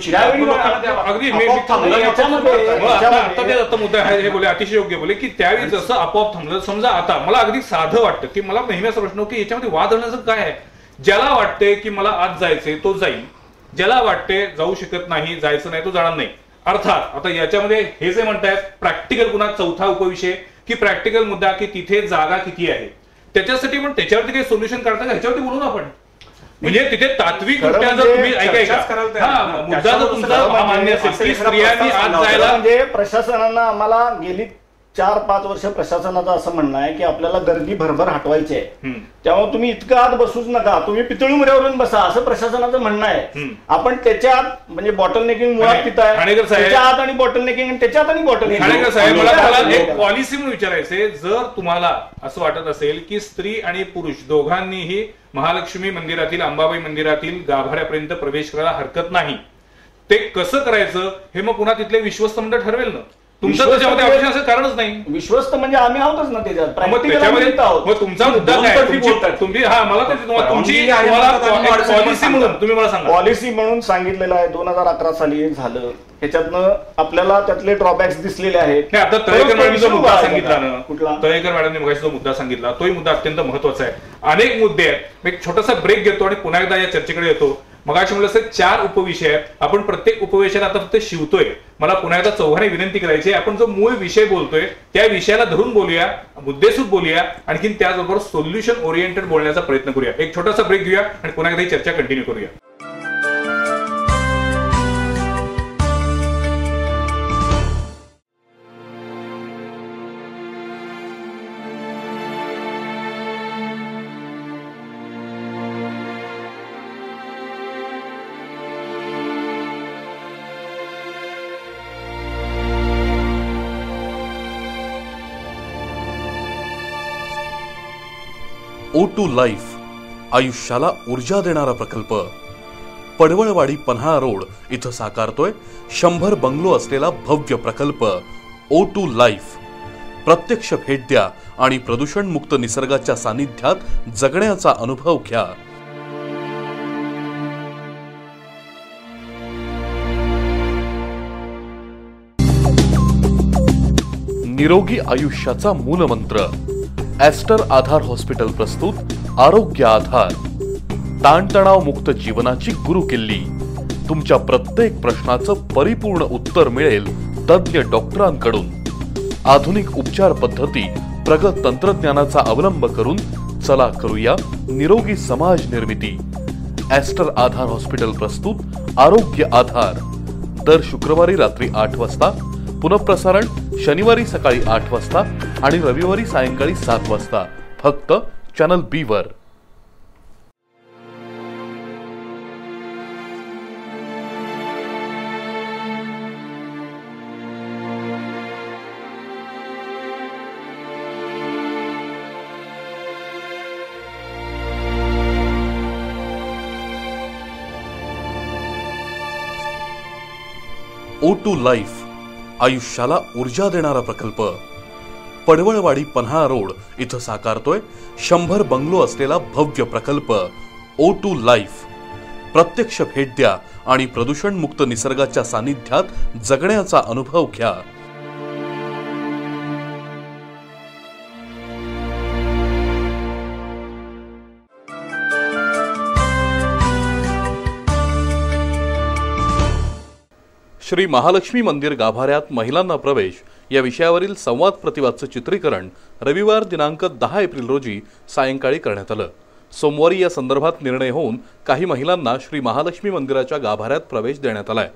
मुद्दा हे बोले अतिशय योग्य बोले की त्यावेळी जसं आपोआप थांबलं. समजा आता मला अगदी साधं वाटतं की मला नेहमीचा प्रश्न की याच्यामध्ये वाद होण्याचं काय आहे. ज्याला वाटते की मला आज जायचंय तो जाईल, ज्याला वाटते जाऊ शकत नाही, जायचं नाही तो जाणार नाही. अर्थात आता याच्यामध्ये हे जे म्हणतायत प्रॅक्टिकल पुन्हा चौथा उपविषय की प्रॅक्टिकल मुद्दा की तिथे जागा किती आहे त्याच्यासाठी पण त्याच्यावरती काही सोल्युशन काढता का ह्याच्यावरती बोलू ना आपण. म्हणजे तिथे तात्विक मुद्दा जर तुम्ही मुद्दा जर तुमचा मान्य असेल की स्त्रियांनी आज जायला, म्हणजे प्रशासनानं आम्हाला गेली 4-5 वर्ष प्रशासनाचं असं म्हणणं आहे की आपल्याला गर्दी भरभर हटवायची आहे, त्यामुळे तुम्ही इतकं आत बसूच नका, तुम्ही पितळी उमऱ्यावरून बसा असं प्रशासनाचं म्हणणं आहे. आपण त्याच्यात म्हणजे बॉटल नेकिंग मुळात तिथं आहे, त्याच्या आत आणि बॉटल नेकिंग आणि त्याच्यात आणि बॉटल नेकिंग. साहेब मला एक पॉलिसी म्हणून विचारायचंय, जर तुम्हाला असं वाटत असेल की स्त्री आणि पुरुष दोघांनीही महालक्ष्मी मंदिरातील, अंबाबाई मंदिरातील गाभाऱ्यापर्यंत प्रवेश करायला हरकत नाही, ते कसं करायचं हे मग पुन्हा तिथले विश्वस्त मंडळ ठरवेल ना. तुमचं त्याच्यामध्ये ऑप्शन असं कारणच नाही. विश्वस्त म्हणजे आम्ही आहोतच ना त्याच्यात. तुमचा मुद्दा तुम्ही मला तुमची पॉलिसी म्हणून तुम्ही मला सांगा. पॉलिसी म्हणून सांगितलेलं आहे 2011 साली झालं, ह्याच्यातनं आपल्याला त्यातले ड्रॉबॅक्स दिसलेले आहेत. आता तळेकर मॅडमनी जो मुद्दा सांगितला ना, कुठला तळेकर मॅडमने मगाशी जो मुद्दा सांगितला तोही मुद्दा अत्यंत महत्वाचा आहे. अनेक मुद्दे आहेत. एक छोटासा ब्रेक घेतो आणि पुन्हा एकदा या चर्चेकडे येतो. मगाशी म्हणलं असं 4 उपविषय आहेत, आपण प्रत्येक उपविषयाला आता फक्त शिवतोय. मला पुन्हा एकदा चौघाने विनंती करायची, आपण जो मूळ विषय बोलतोय त्या विषयाला धरून बोलूया, मुद्देसूद बोलूया, आणखीन त्याचबरोबर सोल्युशन ओरिएंटेड बोलण्याचा प्रयत्न करूया. एक छोटासा ब्रेक घेऊया आणि पुन्हा एकदा ही चर्चा कंटिन्यू करूया. O2 लाईफ, आयुष्याला ऊर्जा देणारा प्रकल्प. पडवळवाडी पन्हाळा रोड इथं साकारतोय 100 बंगलो असलेला भव्य प्रकल्प O2 लाईफ. प्रत्यक्ष भेट द्या आणि प्रदूषण मुक्त निसर्गाच्या सानिध्यात जगण्याचा अनुभव घ्या. निरोगी आयुष्याचा मूलमंत्र. ॲस्टर आधार हॉस्पिटल प्रस्तुत आरोग्य आधार. ताणतणाव मुक्त जीवनाची गुरुकिल्ली. तुमच्या प्रत्येक प्रश्नाचं परिपूर्ण उत्तर मिळेल तज्ञ डॉक्टरांकडून. आधुनिक उपचार पद्धती, प्रगत तंत्रज्ञानाचा अवलंब करून चला करूया निरोगी समाज निर्मिती. ॲस्टर आधार हॉस्पिटल प्रस्तुत आरोग्य आधार. दर शुक्रवारी रात्री 8 वाजता, पुनःप्रसारण शनिवारी सकाळी 8 वाजता आणि रविवारी सायंकाळी 7 वाजता, फक्त चॅनल B वर. O2 लाईफ, आयुष्याला ऊर्जा देणारा प्रकल्प. पडवळवाडी पन्हाळा रोड इथं साकारतोय 100 बंगलो असलेला भव्य प्रकल्प O2 लाईफ. प्रत्यक्ष भेट द्या आणि प्रदूषण मुक्त निसर्गाच्या सानिध्यात जगण्याचा अनुभव घ्या. श्री महालक्ष्मी मंदिर गाभाऱ्यात महिलांना प्रवेश या विषयावरील संवाद प्रतिवादचं चित्रीकरण रविवार दिनांक 10 एप्रिल रोजी सायंकाळी करण्यात आलं. सोमवारी या संदर्भात निर्णय होऊन काही महिलांना श्री महालक्ष्मी मंदिराच्या गाभाऱ्यात प्रवेश देण्यात आलाय.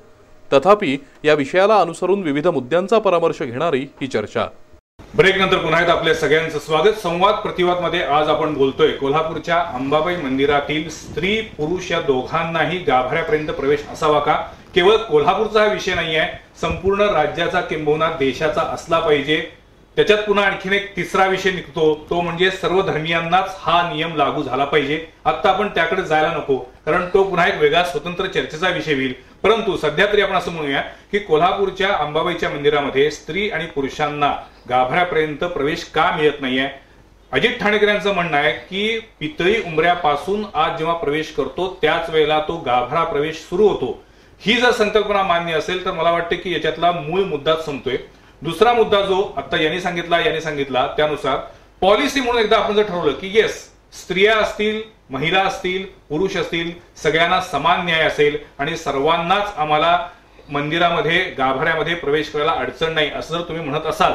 तथापि या विषयाला अनुसरून विविध मुद्द्यांचा परामर्श घेणारी ही चर्चा. ब्रेक नंतर पुन्हा एकदा आपल्या सगळ्यांचं स्वागत. संवाद प्रतिवाद मध्ये आज आपण बोलतोय कोल्हापूरच्या अंबाबाई मंदिरातील स्त्री पुरुष या दोघांनाही गाभाऱ्यापर्यंत प्रवेश असावा का. केवळ कोल्हापूरचा हा विषय नाही आहे, संपूर्ण राज्याचा किंबहुना देशाचा असला पाहिजे. त्याच्यात पुन्हा आणखीन एक तिसरा विषय निघतो, तो म्हणजे सर्व धर्मियांनाच हा नियम लागू झाला पाहिजे. आता आपण त्याकडे जायला नको, कारण तो पुन्हा एक वेगळा स्वतंत्र चर्चेचा विषय होईल. परंतु सध्या तरी आपण असं म्हणूया की कोल्हापूरच्या अंबाबाईच्या मंदिरामध्ये स्त्री आणि पुरुषांना गाभाऱ्यापर्यंत प्रवेश का मिळत नाहीये. अजित ठाणेकर यांचं म्हणणं आहे की पितळी उंबऱ्यापासून आज जेव्हा प्रवेश करतो त्याच वेळेला तो गाभारा प्रवेश सुरू होतो. ही जर संकल्पना मान्य असेल तर मला वाटतं की याच्यातला मूळ मुद्दाच संपतोय. दुसरा मुद्दा जो आता यांनी सांगितला त्यानुसार पॉलिसी म्हणून एकदा आपण जर ठरवलं की येस, स्त्रिया असतील, महिला असतील, पुरुष असतील, सगळ्यांना समान न्याय असेल आणि सर्वांनाच आम्हाला मंदिरामध्ये गाभाऱ्यामध्ये प्रवेश करायला अडचण नाही असं जर तुम्ही म्हणत असाल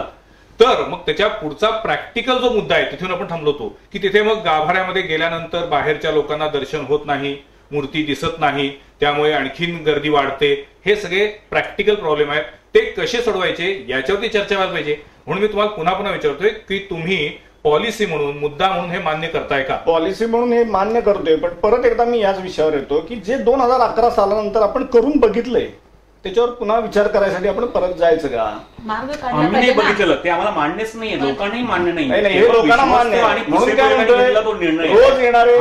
तर मग त्याच्या पुढचा प्रॅक्टिकल जो मुद्दा आहे तिथून आपण थांबलो होतो की तिथे मग गाभाऱ्यामध्ये गेल्यानंतर बाहेरच्या लोकांना दर्शन होत नाही, मूर्ती दिसत नाही, त्यामुळे आणखीन गर्दी वाढते. हे सगळे प्रॅक्टिकल प्रॉब्लेम आहेत. ते कसे सोडवायचे याच्यावरती चर्चा व्हायला पाहिजे. म्हणून मी तुम्हाला पुन्हा विचारतोय की तुम्ही पॉलिसी म्हणून, मुद्दा म्हणून हे मान्य करताय का. पॉलिसी म्हणून हे मान्य करतोय, पण परत एकदा मी याच विषयावर येतो की जे 2011 सालानंतर आपण करून बघितलंय त्याच्यावर पुन्हा विचार करायसाठी आपण परत जायचं का. आम्ही नाही बघितलं, ते आम्हाला मान्यच नाहीये, लोकांनाही मान्य नाही. हे लोकांना मान्य आहे. म्हणून काय म्हणतोय, रोज येणारे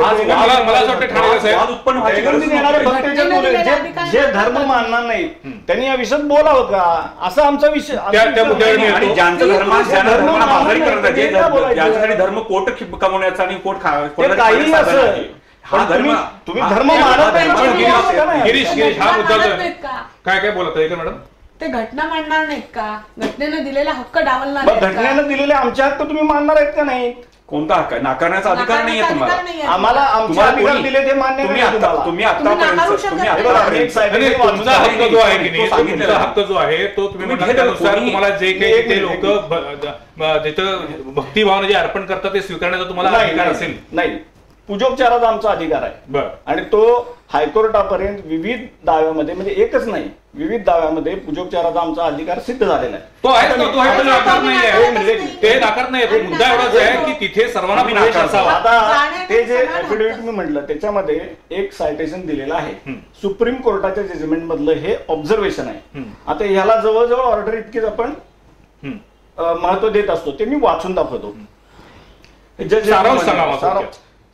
जे धर्म मानणार नाही त्यांनी या विषयात बोलावं का, असा आमचा विषय. धर्म कोट कमवण्याचा आणि कोट काही असं तुम्ही धर्म मानत नाही. गिरीश हा मुद्दा काय बोलत आहे का मॅडम. ते घटना मानणार नाहीत का, घटनेनं दिलेला हक्क डावलणार. घटनेनं दिलेले आमचे हक्क तुम्ही मानणार आहेत का नाही. कोणता हक्क नाकारण्याचा अधिकार नाहीये तुम्हाला. आम्हाला आमचे अधिकार दिले ते मान्य नाही. तुमचा हक्क जो आहे की नाही, तुमचा हक्क जो आहे तो तुम्ही म्हटल्यानुसार तुम्हाला जे काही लोक जिथं भक्तिभावना जे अर्पण करतात ते स्वीकारण्याचा तुम्हाला अधिकार असेल. नाही, पूजोपचाराचा आमचा अधिकार आहे आणि तो हायकोर्टापर्यंत विविध दाव्यामध्ये, म्हणजे एकच नाही विविध दाव्यामध्ये पूजोपचाराचा आमचा अधिकार सिद्ध झालेला आहे. तो आहे, ते नाकारत नाही. मुद्दा एवढाच आहे की तिथे सर्वांना प्रवेश असावा. आता ते जे ऍफिडेव्हिट मी म्हटलं त्याच्यामध्ये एक सायटेशन दिलेलं आहे. सुप्रीम कोर्टाच्या जजमेंट मधलं हे ऑब्झर्वेशन आहे. आता ह्याला जवळजवळ ऑर्डर इतकीच आपण महत्व देत असतो, ते मी वाचून दाखवतो.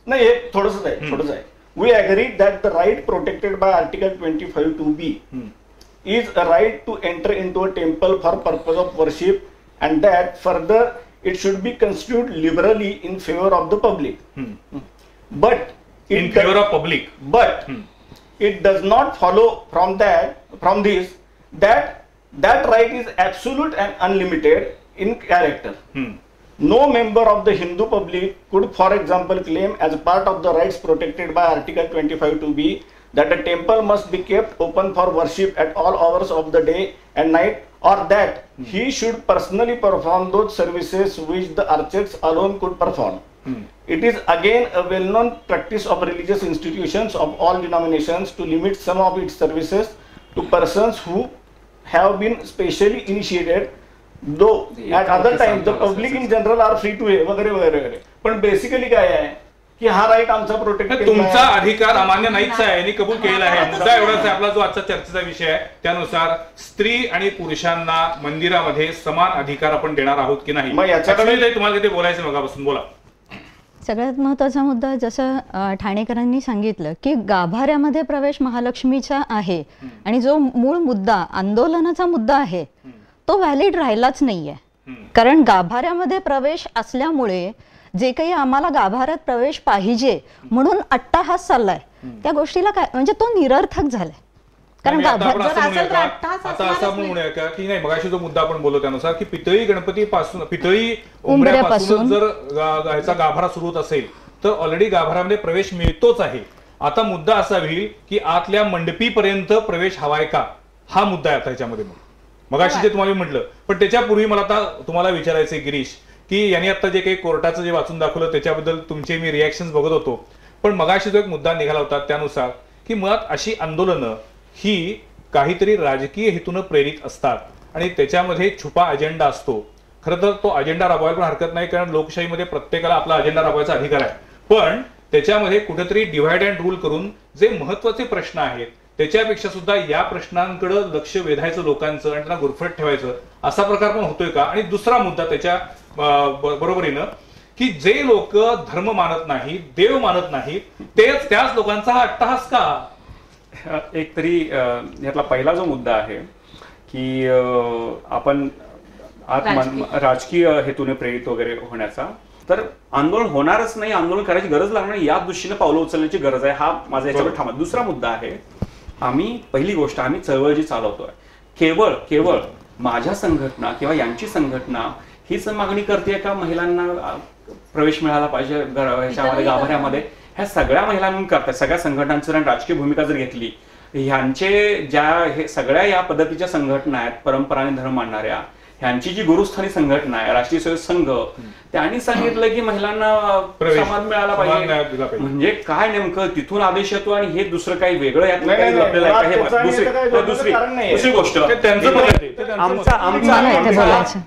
नाही, हे थोडंसं आहे. We agree that the right protected by Article 25(2)(b) is a right to enter into a temple for purpose of worship, and that further it should be construed liberally in favor of the public. But it does not follow from this that right is absolute and unlimited in character. No member of the Hindu public could, for example, claim as part of the rights protected by Article 25(2)(b) that a temple must be kept open for worship at all hours of the day and night, or that he should personally perform those services which the architects alone could perform. It is again a well-known practice of religious institutions of all denominations to limit some of its services to persons who have been specially initiated, though at other times the public in general are free to वगैरे वगैरे. पण basically काय आहे की हा right आमचा protect, तुमचा अधिकार अमान्य नाहीच आहे आणि कबूल केलेला आहे. मुद्दा एवढाच आहे आपला जो आजचा चर्चेचा विषय आहे त्यानुसार स्त्री आणि पुरुषांना मंदिरामध्ये समान अधिकार आपण देणार आहोत की नाही. मग याच्याकडे तुम्हाला किती बोलायचं मगापासून बोला. सगळ्यात महत्त्वाचा मुद्दा जसं ठाणेकरांनी सांगितलं की गाभाऱ्यामध्ये प्रवेश महालक्ष्मीचा आहे आणि जो मूळ मुद्दा आंदोलनाचा मुद्दा आहे तो व्हॅलिड राहिलाच नाहीये. कारण गाभाऱ्यामध्ये प्रवेश असल्यामुळे जे काही आम्हाला गाभाऱ्यात प्रवेश पाहिजे म्हणून अट्टाहास चाललाय त्या गोष्टीला काय म्हणजे तो निरर्थक झालाय. कारण आता असं म्हणूया का की नाही मगाशी जो मुद्दा आपण बोललो त्यानुसार की पितळी गणपती पासून पितळी उंबऱ्यापासून जर ह्याचा गाभारा सुरू होत असेल तर ऑलरेडी गाभाऱ्यामध्ये प्रवेश मिळतोच आहे. आता मुद्दा असा होईल की आतल्या मंडपीपर्यंत प्रवेश हवाय का, हा मुद्दा आहे आता ह्याच्यामध्ये. मगाशी जे तुम्हाला म्हटलं, पण त्याच्यापूर्वी मला आता तुम्हाला विचारायचंय गिरीश की यांनी आता जे काही कोर्टाचं जे वाचून दाखवलं त्याच्याबद्दल तुमचे मी रिॲक्शन बघत होतो. पण मगाशी जो एक मुद्दा निघाला होता त्यानुसार की मुळात अशी आंदोलनं ही काहीतरी राजकीय हेतून प्रेरित असतात आणि त्याच्यामध्ये छुपा अजेंडा असतो. खरं तर तो अजेंडा राबवायला पण हरकत नाही कारण लोकशाहीमध्ये प्रत्येकाला आपला अजेंडा राबवायचा अधिकार आहे. पण त्याच्यामध्ये कुठेतरी डिव्हाइड अँड रूल करून जे महत्वाचे प्रश्न आहेत त्याच्यापेक्षा सुद्धा या प्रश्नांकडे लक्ष वेधायचं लोकांचं आणि त्यांना गुरफट ठेवायचं असा प्रकार पण होतोय का. आणि दुसरा मुद्दा त्याच्या बरोबरीनं की जे लोक धर्म मानत नाही, देव मानत नाही, त्याच लोकांचा हा अट्टहास का. एक तरी यातला पहिला जो मुद्दा आहे की आपण राजकीय हेतूने प्रेरित वगैरे होण्याचा, तर आंदोलन होणारच नाही, आंदोलन करायची गरज लागणार नाही, या दृष्टीने पावलं उचलण्याची गरज आहे. हा माझा याच्यावर ठाम. दुसरा मुद्दा आहे पहिली गोष्ट आम्ही चळवळ जी चालवतोय केवळ माझ्या संघटना किंवा यांची संघटना हीच मागणी करते का महिलांना प्रवेश मिळाला पाहिजे ह्याच्यामध्ये गाभाऱ्यामध्ये. ह्या सगळ्या महिलांनी करतात, सगळ्या संघटनांची राजकीय भूमिका जर घेतली ह्यांचे ज्या सगळ्या या पद्धतीच्या संघटना आहेत परंपराने धर्म मानणाऱ्या, ह्यांची जी गुरुस्थानी संघटना आहे राष्ट्रीय स्वयंसेवक संघ, त्यांनी सांगितलं की महिलांना समान मिळाला पाहिजे. म्हणजे काय नेमकं तिथून आदेश येतो आणि हे दुसरं काही वेगळं दुसरी गोष्ट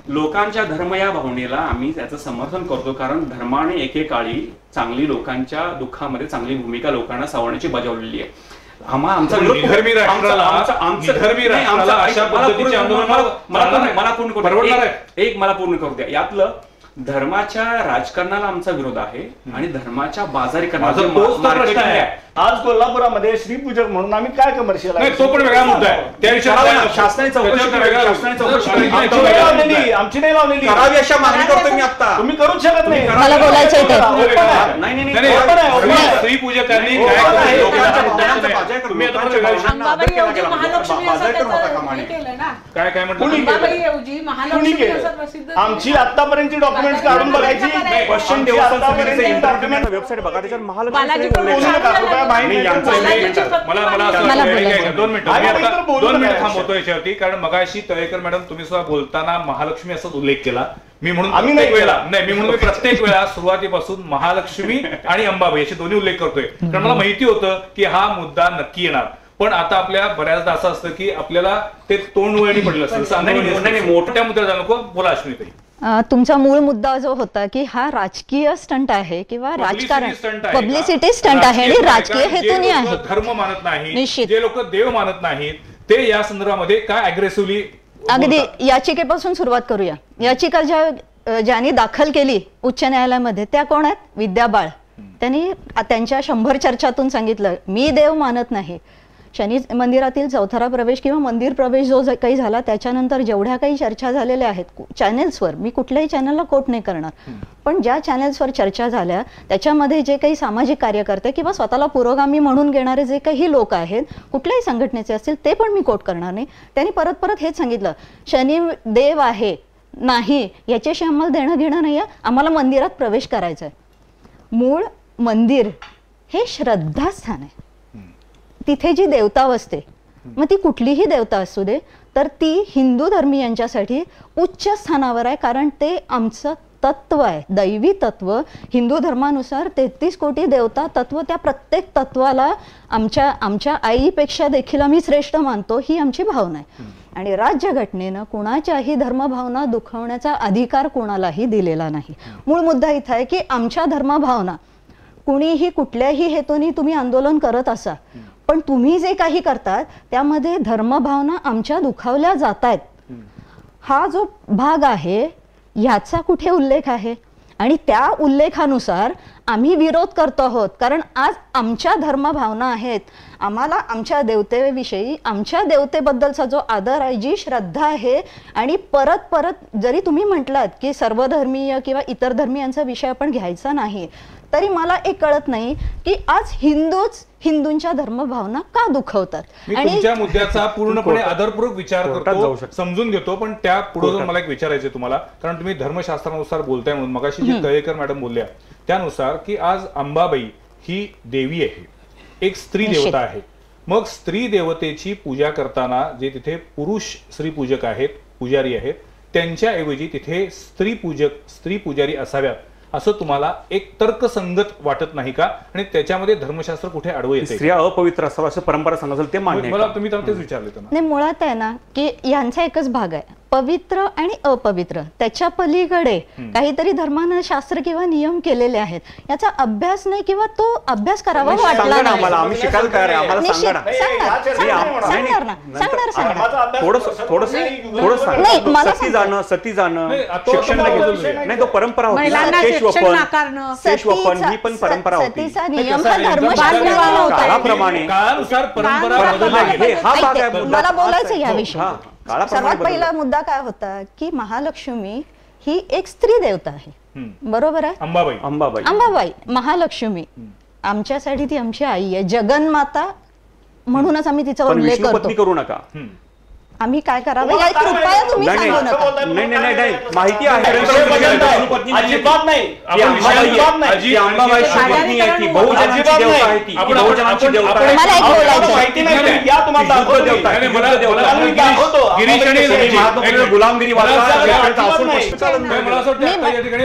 लोकांच्या धर्म या भावनेला आम्ही त्याचं समर्थन करतो कारण धर्माने एकेकाळी चांगली लोकांच्या दुःखामध्ये चांगली भूमिका लोकांना सावरण्याची बजावलेली आहे. मला पूर्ण करू द्या. यातलं धर्माच्या राजकारणाला आमचा विरोध आहे आणि धर्माच्या बाजारीकरणाचा आज कोल्हापुरामध्ये श्रीपूजक म्हणून आम्ही काय कमर्शियल तो पण वेगळा मुद्दा आहे. त्या विषयावर शासनाने चौकशी आमची नाही लावलेली करावी अशा मागणी करतो मी आता. तुम्ही करूच शकत नाही. मला बोलायचं श्रीपूजकांनी काय काय म्हटलं आमची आतापर्यंतची डॉक्युमेंट्स काढून बघायची. पश्चिम देवस्थान वेबसाईट बघा त्याच्यात महालक्ष्मी दोन मिनिट थांबवतो याच्यावरती कारण मगाशी तळेकर मॅडम तुम्ही सुद्धा बोलताना महालक्ष्मी असा उल्लेख केला. मी म्हणून प्रत्येक वेळा सुरुवातीपासून महालक्ष्मी आणि अंबाबाई याचे दोन्ही उल्लेख करतोय कारण मला माहिती होतं की हा मुद्दा नक्की येणार. पण आता आपल्या बऱ्याचदा असं असतं की आपल्याला ते तोंड वळणी पडलं असतं. मोठ्या मुद्द्याला नको बोला अश्विनीताई. तुमचा मूळ मुद्दा जो होता की हा राजकीय स्टंट आहे किंवा राजकारण पब्लिसिटी स्टंट आहे आणि राजकीय हेतूने आहे. धर्म मानत नाही, जे लोक देव मानत नाहीत ते या संदर्भामध्ये काय अग्रेसिव्हली. अगदी याचिकेपासून सुरुवात करूया. याचिका ज्यांनी दाखल केली उच्च न्यायालयामध्ये त्या कोण आहेत? विद्या बाळ, त्यांनी त्यांच्या 100 चर्चातून सांगितलं मी देव मानत नाही. शनी मंदिरातील चौथरा प्रवेश किंवा मंदिर प्रवेश जो काही झाला त्याच्यानंतर जेवढ्या काही चर्चा झालेल्या आहेत चॅनेल्सवर, मी कुठल्याही चॅनलला कोट नाही करणार, पण ज्या चॅनेल्सवर चर्चा झाल्या त्याच्यामध्ये जे काही सामाजिक कार्यकर्ते किंवा स्वतःला पुरोगामी म्हणून घेणारे जे काही लोक आहेत कुठल्याही संघटनेचे असतील ते पण मी कोट करणार नाही. त्यांनी परत परत हेच सांगितलं शनी देव आहे नाही याच्याशी आम्हाला देणं घेणं नाही आहे, आम्हाला मंदिरात प्रवेश करायचा आहे. मूळ मंदिर हे श्रद्धास्थान आहे. तिथे जी देवता बसते मग ती कुठलीही देवता असू दे तर ती हिंदू धर्मीयांच्यासाठी उच्च स्थानावर आहे, कारण ते आमचं तत्व आहे, दैवी तत्व. हिंदू धर्मानुसार 33 कोटी देवता तत्व, त्या प्रत्येक तत्वाला आमच्या आईपेक्षा देखील आम्ही श्रेष्ठ मानतो, ही आमची भावना आहे. आणि राज्यघटनेनं कुणाच्याही धर्मभावना दुखवण्याचा अधिकार कोणालाही दिलेला नाही. मूळ मुद्दा इथं आहे की आमच्या धर्मभावना कुणीही कुठल्याही हेतूने तुम्ही आंदोलन करत असा पण तुम्ही जे काही करतात त्यामध्ये धर्मभावना आमच्या दुखावल्या जात आहेत. हा जो भाग आहे ह्याचा कुठे उल्लेख आहे आणि त्या उल्लेखानुसार आम्ही विरोध करतो आहोत, कारण आज आमच्या धर्मभावना आहेत. आम्हाला आमच्या देवतेविषयी आमच्या देवतेबद्दलचा जो आदर आहे, जी श्रद्धा आहे, आणि परत परत जरी तुम्ही म्हटलात की सर्वधर्मीय किंवा इतर धर्मीयांचा विषय आपण घ्यायचा नाही, तरी मला एक कळत नाही की आज हिंदूंच्या धर्मभावना का दुखवतात. मी तुमच्या मुद्द्याचा पूर्णपणे आदरपूर्वक विचार करतो, समजून घेतो, पण त्या पुढे जाऊन मला एक विचारायचं तुम्हाला, कारण तुम्ही धर्मशास्त्रानुसार बोलताय म्हणून. मगाशी जी तळेकर मॅडम बोलल्या त्यानुसार की आज अंबाबाई ही देवी आहे, एक स्त्री देवता आहे. मग स्त्री देवतेची पूजा करताना जे तिथे पुरुष स्त्री पूजक आहेत, पुजारी आहेत, त्यांच्याऐवजी तिथे स्त्री पुजारी असाव्यात असं तुम्हाला एक तर्कसंगत वाटत नाही का? आणि त्याच्यामध्ये धर्मशास्त्र कुठे आडवं येते? स्त्रिया अपवित्र असावं असं परंपरा सांगत असेल ते मान्य मला तुम्ही तेच विचारले नाही. मुळात आहे ना की यांचा एकच भाग आहे पवित्र आणि अपवित्र, त्याच्या पलीकडे काहीतरी धर्मानं शास्त्र किंवा नियम केलेले आहेत, याचा अभ्यास नाही किंवा तो अभ्यास करावा वाटला नाही. आम्ही शिकायला तयार आहे, आम्हाला सांगा ना. सती जाणं शिक्षण नाही, तो परंपरा होती. केशवपन ही पण परंपरा होती. काळाप्रमाणे काळानुसार परंपरा बदलल्या गेल्या. हा भाग आहे. मला बोलायचं याविषयी. सर्वात पहिला मुद्दा काय होता की महालक्ष्मी ही एक स्त्री देवता आहे, बरोबर आहे. अंबाबाई महालक्ष्मी आमच्यासाठी ती आमची आई आहे, जगन्माता म्हणूनच आम्ही तिचा उल्लेख करतो. करू नका. आम्ही काय करावं या कृपया तुम्ही सांगू नका. नाही माहिती आहे. अजिबात नाही. गुलामगिरी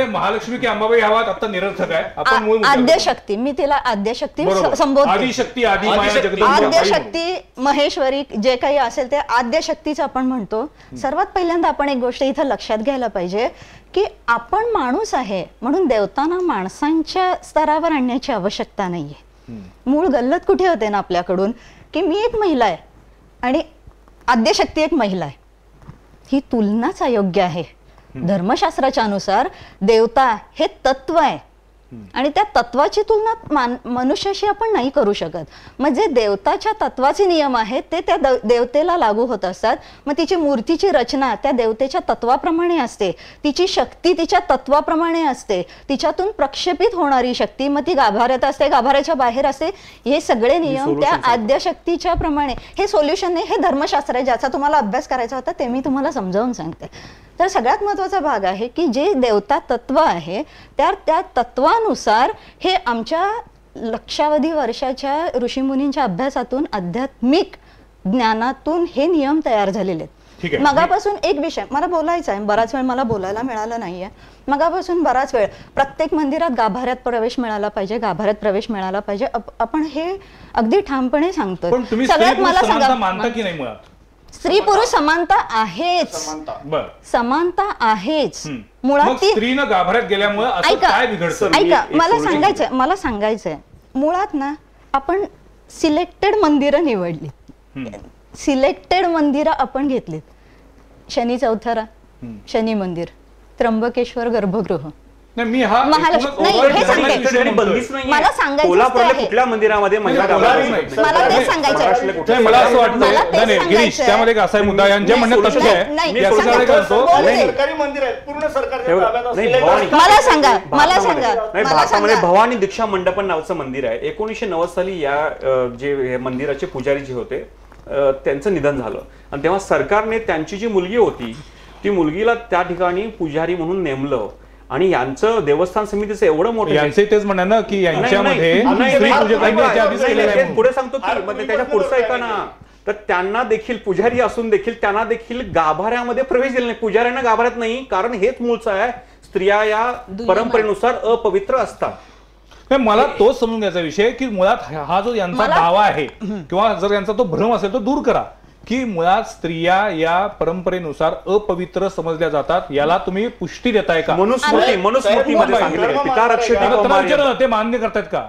महालक्ष्मी की अंबाबाई हा आता निरर्थक आहे. आपण आद्यशक्ती, मी तिला आद्यशक्ती संबोधते. आद्यशक्ती महेश्वरी जे काही असेल ते आद्यशक्ती आपण म्हणतो. सर्वात पहिल्यांदा आपण एक गोष्ट इथं लक्षात घ्यायला पाहिजे की आपण माणूस आहे म्हणून देवतांना माणसांच्या स्तरावर आणण्याची आवश्यकता नाहीये. मूळ गल्लत कुठे होते ना आपल्याकडून की मी एक महिला आहे आणि आद्यशक्ती एक महिला आहे, ही तुलनाच अयोग्य आहे. धर्मशास्त्राच्या अनुसार देवता हे तत्व आहे आणि त्या तत्वाची तुलना मनुष्याशी आपण नाही करू शकत. मग जे देवताच्या तत्वाचे नियम आहेत ते त्या देवतेला लागू होत असतात. मग तिची मूर्तीची रचना त्या देवतेच्या तत्वाप्रमाणे असते, तिची शक्ती तिच्या तत्वाप्रमाणे असते, तिच्यातून प्रक्षेपित होणारी शक्ती मग ती गाभाऱ्यात असते, गाभाऱ्याच्या बाहेर असते. हे सगळे नियम त्या आद्यशक्तीच्या प्रमाणे. हे सोल्युशन नाही, हे धर्मशास्त्र आहे ज्याचा तुम्हाला अभ्यास करायचा होता, ते मी तुम्हाला समजावून सांगते. तर सगळ्यात महत्वाचा भाग आहे की जे देवता तत्व आहे त्या तत्वानुसार हे आमच्या लक्षावधी वर्षाच्या ऋषीमुनींच्या अभ्यासातून आध्यात्मिक ज्ञानातून हे नियम तयार झालेले आहेत. मगापासून एक विषय मला बोलायचा आहे, बराच वेळ मला बोलायला मिळाला नाहीये. मगापासून बराच वेळ प्रत्येक मंदिरात गाभाऱ्यात प्रवेश मिळाला पाहिजे, गाभाऱ्यात प्रवेश मिळाला पाहिजे, आपण हे अगदी ठामपणे सांगतो. सगळ्यात मला सांगा, स्त्री पुरुष समानता आहेच, समानता आहेच. मुळात स्त्रीनं गाभाऱ्यात गेल्यामुळे ऐका मला सांगायचंय मुळात ना आपण सिलेक्टेड मंदिरं निवडली, सिलेक्टेड मंदिरं आपण घेतलीत. शनी चौथरा शनी मंदिर, त्र्यंबकेश्वर गर्भगृह, मी हा महालक्ष्मी नाही, हे सांगते. बंदीच नाही. मला सांगायचं कोल्हापूरला कुठल्या मंदिरामध्ये महिला मला तेच सांगायचं. मला असं वाटतं गिरीश त्यामध्ये एक असा मुद्दा यांच्या म्हणण्यात तसं आहे करतो सरकारी मंदिर आहे पूर्ण सरकारच्या मला सांगा भारतामध्ये भवानी दीक्षा मंडपन नावाचं मंदिर आहे. 1990 साली या जे मंदिराचे पुजारी जे होते त्यांचं निधन झालं आणि तेव्हा सरकारने त्यांची जी मुलगी होती ती मुलगीला त्या ठिकाणी पुजारी म्हणून नेमलं आणि यांचं देवस्थान समितीचं एवढं मोठं यांचे तेच म्हणणं ना की यांच्यामध्ये पुढे सांगतो की त्याच्या पुढचं ऐका ना, तर त्यांना देखील पुजारी असून देखील त्यांना देखील गाभाऱ्यामध्ये प्रवेश दिला नाही. पुजाऱ्यांना गाभाऱ्यात नाही, कारण हेच मूळचं आहे, स्त्रिया या परंपरेनुसार अपवित्र असतात. मला तोच समजून घ्यायचा विषय की मुळात हा जो यांचा दावा आहे किंवा जर यांचा तो भ्रम असेल तो दूर करा की मुळात स्त्रिया या परंपरेनुसार अपवित्र समजल्या जातात, याला तुम्ही पुष्टी देताय का? मनुस्मृतीमध्ये सांगितलं ते मान्य करतायत का?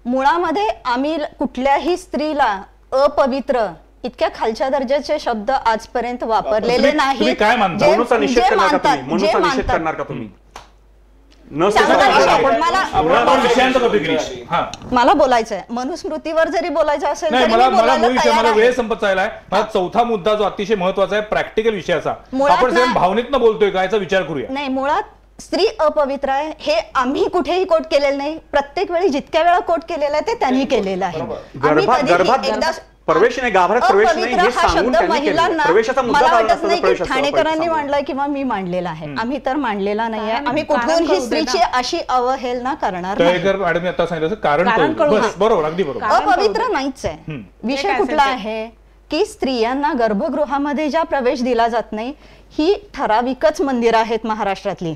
मुळामध्ये आम्ही कुठल्याही स्त्रीला अपवित्र इतक्या खालच्या दर्जाचे शब्द आजपर्यंत वापरलेले नाही. काय मानता? निषेध करणार का तुम्ही? मला बोलायचंय मनुस्मृतीवर जरी बोलायचं असेल मला वेळ संपत चाललाय. मला चौथा मुद्दा जो अतिशय महत्वाचा आहे प्रॅक्टिकल विषयाचा, आपण भावनेतनं बोलतोय का याचा विचार करूया. नाही, मुळात स्त्री अपवित्र आहे हे आम्ही कुठेही कोट केलेलं नाही. प्रत्येक वेळी जितक्या वेळा कोट केलेला आहे ते त्यांनी केलेलं आहे. प्रवेश नाही, गाभाऱ्यात प्रवेश नाही हे सांगून महिलांना मला वाटत नाही की ठाणेकरांनी मांडलाय किंवा मी मांडलेला आहे. आम्ही तर मांडलेला नाहीये. आम्ही कुठूनही स्त्रीची अशी अवहेलना करणार मॅडम आता सांगितलं कारण बरोबर, अगदी बरोबर. अपवित्र नाहीच आहे. विषय कुठला आहे की स्त्रियांना गर्भगृहामध्ये ज्या प्रवेश दिला जात नाही ही ठराविकच मंदिरं आहेत महाराष्ट्रातली.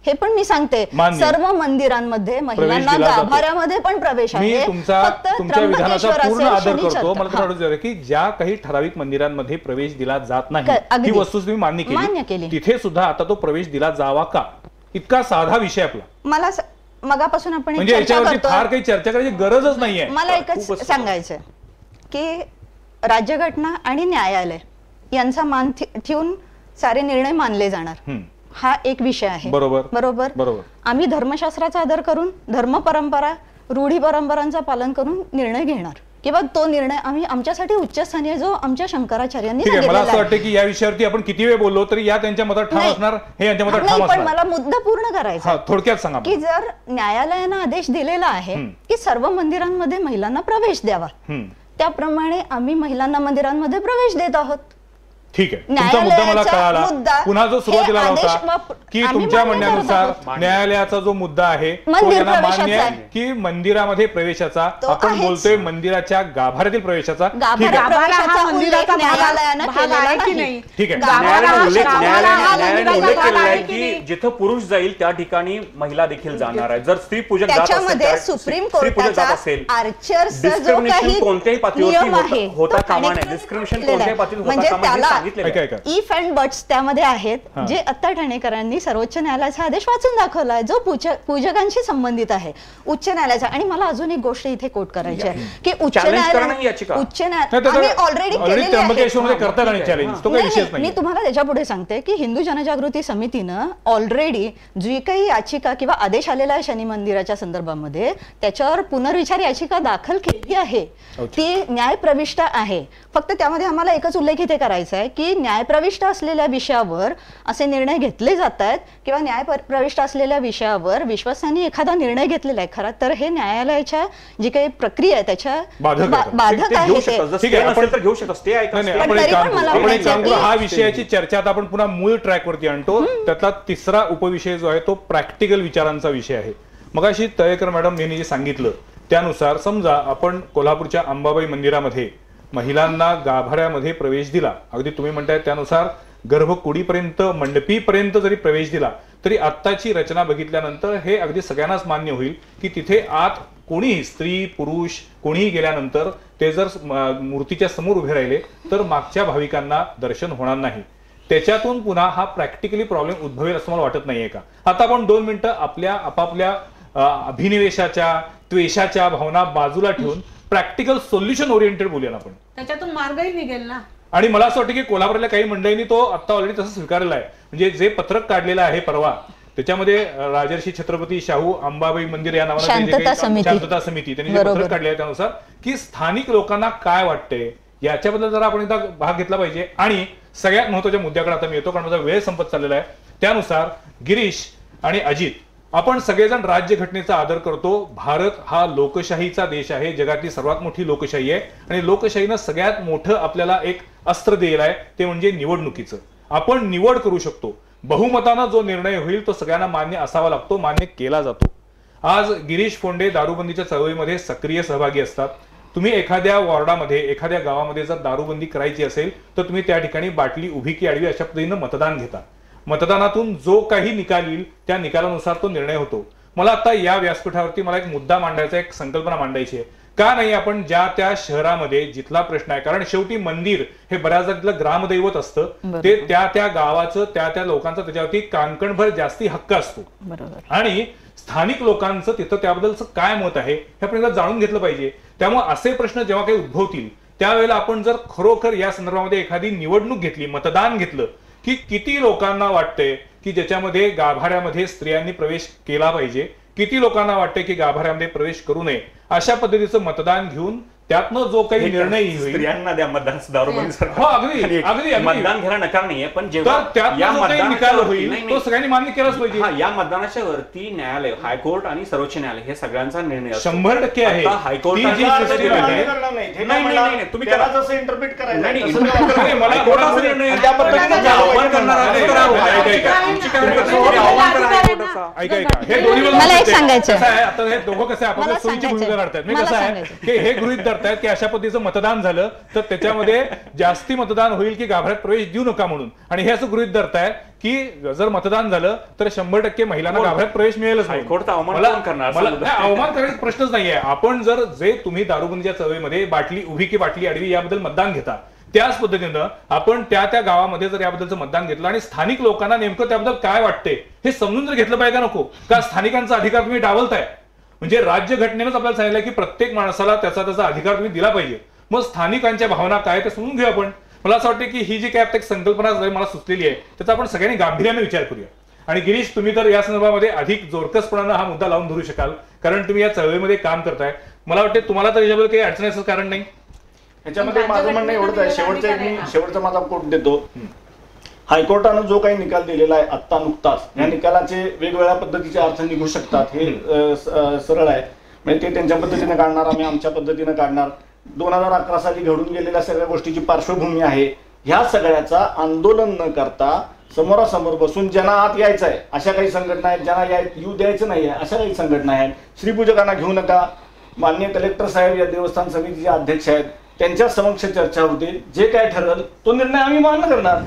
हे पण मी सांगते सर्व मंदिरांमध्ये महिलांना गाभाऱ्यामध्ये पण प्रवेश आहे. तुमच्या विधानाचा पूर्ण आदर करतो. मला तर वाटतं की ज्या काही ठराविक मंदिरांमध्ये प्रवेश दिला जात नाही ती वस्तू तुम्ही मान्य केली, तिथे सुद्धा आता तो प्रवेश दिला जावा का? इतका साधा विषय आपला. मला मगापासून आपण म्हणजे याच्यावरती फार काही चर्चा करायची गरजच नाहीये. मला एकच सांगायचं की राज्यघटना आणि न्यायालय यांचा मान ठेवून सारे निर्णय मानले जाणार हा एक विषय आहे. बरोबर. आम्ही धर्मशास्त्राचा आदर करून धर्म परंपरा रूढी परंपरांचं पालन करून निर्णय घेणार किंवा तो निर्णय आम्ही आमच्यासाठी उच्चस्थानीय जो आमच्या शंकराचार्यांनी सांगितलेला आहे. मला असं वाटतं की या विषयावरती आपण किती वेळ बोललो तरी या त्यांच्या मतात ठाम असणार, हे यांच्या मतात ठाम असणार. पण मला मुद्दा पूर्ण करायचा थोडक्यात सांगा की जर न्यायालयानं आदेश दिलेला आहे की सर्व मंदिरांमध्ये महिलांना प्रवेश द्यावा, त्याप्रमाणे आम्ही महिलांना मंदिरांमध्ये प्रवेश देत आहोत. ठीक आहे, तुमचा मुद्दा मला कळाला. पुन्हा जो सुरुवातीला होता की तुमच्या म्हणण्यानुसार न्यायालयाचा जो मुद्दा आहे तो यांना मान्य आहे की मंदिरामध्ये प्रवेशाचा, आपण बोलतोय मंदिराच्या गाभाऱ्यातील प्रवेशाचा. ठीक आहे, की जिथं पुरुष जाईल त्या ठिकाणी महिला देखील जाणार आहे. जर स्त्री पूजक सुप्रीम कोर्टाचा डिस्क्रिमिनेशन कोणत्याही पातळीवरती होता कामा नये. डिस्क्रिमिनेशन कोणत्याही पातळीवर होता कामा नये. इफ अँड बट्स त्यामध्ये आहेत जे आत्ता ठाणेकरांनी सर्वोच्च न्यायालयाचा आदेश वाचून दाखवलाय जो पूजकांशी संबंधित आहे उच्च न्यायालयाचा. आणि मला अजून एक गोष्ट इथे कोट करायची आहे की उच्च न्यायालय ऑलरेडी मी तुम्हाला त्याच्या पुढे सांगते की हिंदू जनजागृती समितीनं ऑलरेडी जी काही याचिका किंवा आदेश आलेला आहे शनी मंदिराच्या संदर्भामध्ये त्याच्यावर पुनर्विचार याचिका दाखल केली आहे. ती न्यायप्रविष्ट आहे. फक्त त्यामध्ये आम्हाला एकच उल्लेख इथे करायचा आहे की न्यायप्रविष्ट असलेल्या विषयावर असे निर्णय घेतले जात आहेत किंवा न्यायप्रविष्ट असलेल्या विषयावर विश्वासाने एखादा निर्णय घेतलेला आहे खरा तर हे न्यायालयाच्या जी काही प्रक्रिया आहे त्याच्या बाधक आहे. हा विषयाची चर्चा आता आपण पुन्हा मूळ ट्रॅकवरती आणतो. त्यातला तिसरा उपविषय जो आहे तो प्रॅक्टिकल विचारांचा विषय आहे. मगाशी तळेकर मॅडम यांनी जे सांगितलं त्यानुसार समजा आपण कोल्हापूरच्या अंबाबाई मंदिरामध्ये महिलांना गाभाऱ्यामध्ये प्रवेश दिला, अगदी तुम्ही म्हणताय त्यानुसार गर्भकुडीपर्यंत मंडपीपर्यंत जरी प्रवेश दिला तरी आत्ताची रचना बघितल्यानंतर हे अगदी सगळ्यांनाच मान्य होईल की तिथे आत कोणीही स्त्री पुरुष कोणीही गेल्यानंतर ते जर मूर्तीच्या समोर उभे राहिले तर मागच्या भाविकांना दर्शन होणार नाही. त्याच्यातून पुन्हा हा प्रॅक्टिकली प्रॉब्लेम उद्भवेल असं मला वाटत नाहीये का? आता आपण 2 मिनिटं आपल्या आपापल्या अभिनिवेशाच्या त्वेषाच्या भावना बाजूला ठेवून प्रॅक्टिकल सोल्युशन ओरिएंटेड बोलूया आपण. त्याच्यातून मार्गही निघेल ना. आणि मला असं वाटतं की कोल्हापूरच्या काही मंडळींनी तो आता ऑलरेडी तसं स्वीकारलेला आहे. म्हणजे जे पत्रक काढलेलं आहे परवा त्याच्यामध्ये राजर्षी छत्रपती शाहू अंबाबाई मंदिर या नावानं शांतता समिती त्यांनी जे पत्रक काढले आहे त्यानुसार की स्थानिक लोकांना काय वाटतंय याच्याबद्दल जरा आपण एकदा भाग घेतला पाहिजे. आणि सगळ्यात महत्वाच्या मुद्द्याकडे आता मी येतो, कारण माझा वेळ संपत चाललेला आहे. त्यानुसार गिरीश आणि अजित, आपण सगळेजण राज्यघटनेचा आदर करतो. भारत हा लोकशाहीचा देश आहे, जगातली सर्वात मोठी लोकशाही आहे आणि लोकशाहीनं सगळ्यात मोठं आपल्याला एक अस्त्र दिलेलं आहे, ते म्हणजे निवडणुकीचं. आपण निवड करू शकतो. बहुमतानं जो निर्णय होईल तो सगळ्यांना मान्य असावा लागतो, मान्य केला जातो. आज गिरीश फोंडे दारूबंदीच्या चळवळीमध्ये सक्रिय सहभागी असतात. तुम्ही एखाद्या वॉर्डामध्ये एखाद्या गावामध्ये जर दारूबंदी करायची असेल तर तुम्ही त्या ठिकाणी बाटली उभी की आडवी अशा पद्धतीनं मतदान घेता. मतदानातून जो काही निकाल येईल त्या निकालानुसार तो निर्णय होतो. मला आता या व्यासपीठावरती मला एक मुद्दा मांडायचा, एक संकल्पना मांडायची आहे. का नाही आपण ज्या त्या शहरामध्ये जिथला प्रश्न आहे, कारण शेवटी मंदिर हे बऱ्याचदा ग्रामदैवत असतं, ते त्या त्या गावाचं त्या त्या लोकांचा त्याच्यावरती कांकणभर जास्ती हक्क असतो आणि स्थानिक लोकांचं तिथं त्याबद्दलचं काय मत आहे हे आपण एकदा जाणून घेतलं पाहिजे. त्यामुळे असे प्रश्न जेव्हा काही उद्भवतील त्यावेळेला आपण जर खरोखर या संदर्भामध्ये एखादी निवडणूक घेतली, मतदान घेतलं की किती लोकांना वाटतंय की ज्याच्यामध्ये गाभाऱ्यामध्ये स्त्रियांनी प्रवेश केला पाहिजे, किती लोकांना वाटतंय की गाभाऱ्यामध्ये प्रवेश करू नये, अशा पद्धतीचं मतदान घेऊन त्यातनं जो काही निर्णय होईल. स्त्रियांना द्या मतदान, दारूबंदी अगदी मतदान घ्यायला नकार नाहीये, पण जेव्हा निकाल होईल तो सगळ्यांनी मान्य केलाच पाहिजे. या मतदानाच्या वरती न्यायालय, हायकोर्ट आणि सर्वोच्च न्यायालय हे सगळ्यांचा निर्णय 100% आहे. हायकोर्ट तुम्ही त्याला जसं इंटरप्रिट करायचं मला एक सांगायचं आता हे दोघं कसं आपण सोयीची भूमिका काढतायत. मी कसं आहे की हे गृहीत धरतायत की अशा पद्धतीचं मतदान झालं तर त्याच्यामध्ये जास्ती मतदान होईल की गाभाऱ्यात प्रवेश देऊ नका म्हणून, आणि हे असं गृहीत धरतायत की जर मतदान झालं तर 100% महिलांना गाभाऱ्यात प्रवेश मिळेलच. अवमान करायचा प्रश्नच नाहीये. आपण जर जे तुम्ही दारूबंदीच्या चळवळीमध्ये बाटली उभी की बाटली आडवी याबद्दल मतदान घेता, त्याच पद्धतीनं आपण त्या त्या गावामध्ये जर याबद्दलचं मतदान घेतलं आणि स्थानिक लोकांना नेमकं त्याबद्दल काय वाटते हे समजून जर घेतलं पाहिजे का नको, का स्थानिकांचा अधिकार तुम्ही डावलताय. म्हणजे राज्यघटनेनंच आपल्याला सांगितलं की प्रत्येक माणसाला त्याचा त्याचा अधिकार तुम्ही दिला पाहिजे. मग स्थानिकांच्या भावना काय ते समजून घेऊ आपण. मला असं वाटतं की ही जी काय एक संकल्पना मला सुचलेली आहे त्याचा आपण सगळ्यांनी गांभीर्याने विचार करूया. आणि गिरीश, तुम्ही तर या संदर्भामध्ये अधिक जोरकसपणानं हा मुद्दा लावून धरू शकाल, कारण तुम्ही या चळवळीमध्ये काम करताय. मला वाटतं तुम्हाला तर याच्याबद्दल काही अडचण असं कारण नाही. ह्याच्यामध्ये माझं म्हणणं एवढंच आहे, शेवटचा माझा कोट देतो. हायकोर्टानं जो काही निकाल दिलेला आहे आत्ता नुकताच, या निकालाचे वेगवेगळ्या पद्धतीचे अर्थ निघू शकतात, हे सरळ आहे. म्हणजे ते त्यांच्या पद्धतीने काढणार, आम्ही आमच्या पद्धतीने काढणार. 2011 साली घडून गेलेल्या सगळ्या गोष्टीची पार्श्वभूमी आहे. ह्या सगळ्याचा आंदोलन न करता समोरासमोर बसून ज्यांना आत यायचं आहे अशा काही संघटना आहेत, ज्यांना येऊ द्यायचं नाही आहे अशा काही संघटना आहेत. श्रीपूजकांना घेऊ नका. माननीय कलेक्टर साहेब या देवस्थान समितीचे अध्यक्ष आहेत, त्यांच्या समक्ष चर्चा होतील. जे काय ठरल तो निर्णय आम्ही मान्य करणार.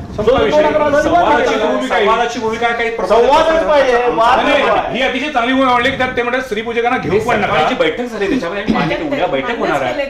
ही अतिशय चांगली भूमिका आवडली. त्यात ते म्हणतात श्रीपूजकांना घेऊ पण नका. बैठक झाली त्याच्यामध्ये उद्या बैठक होणार आहे,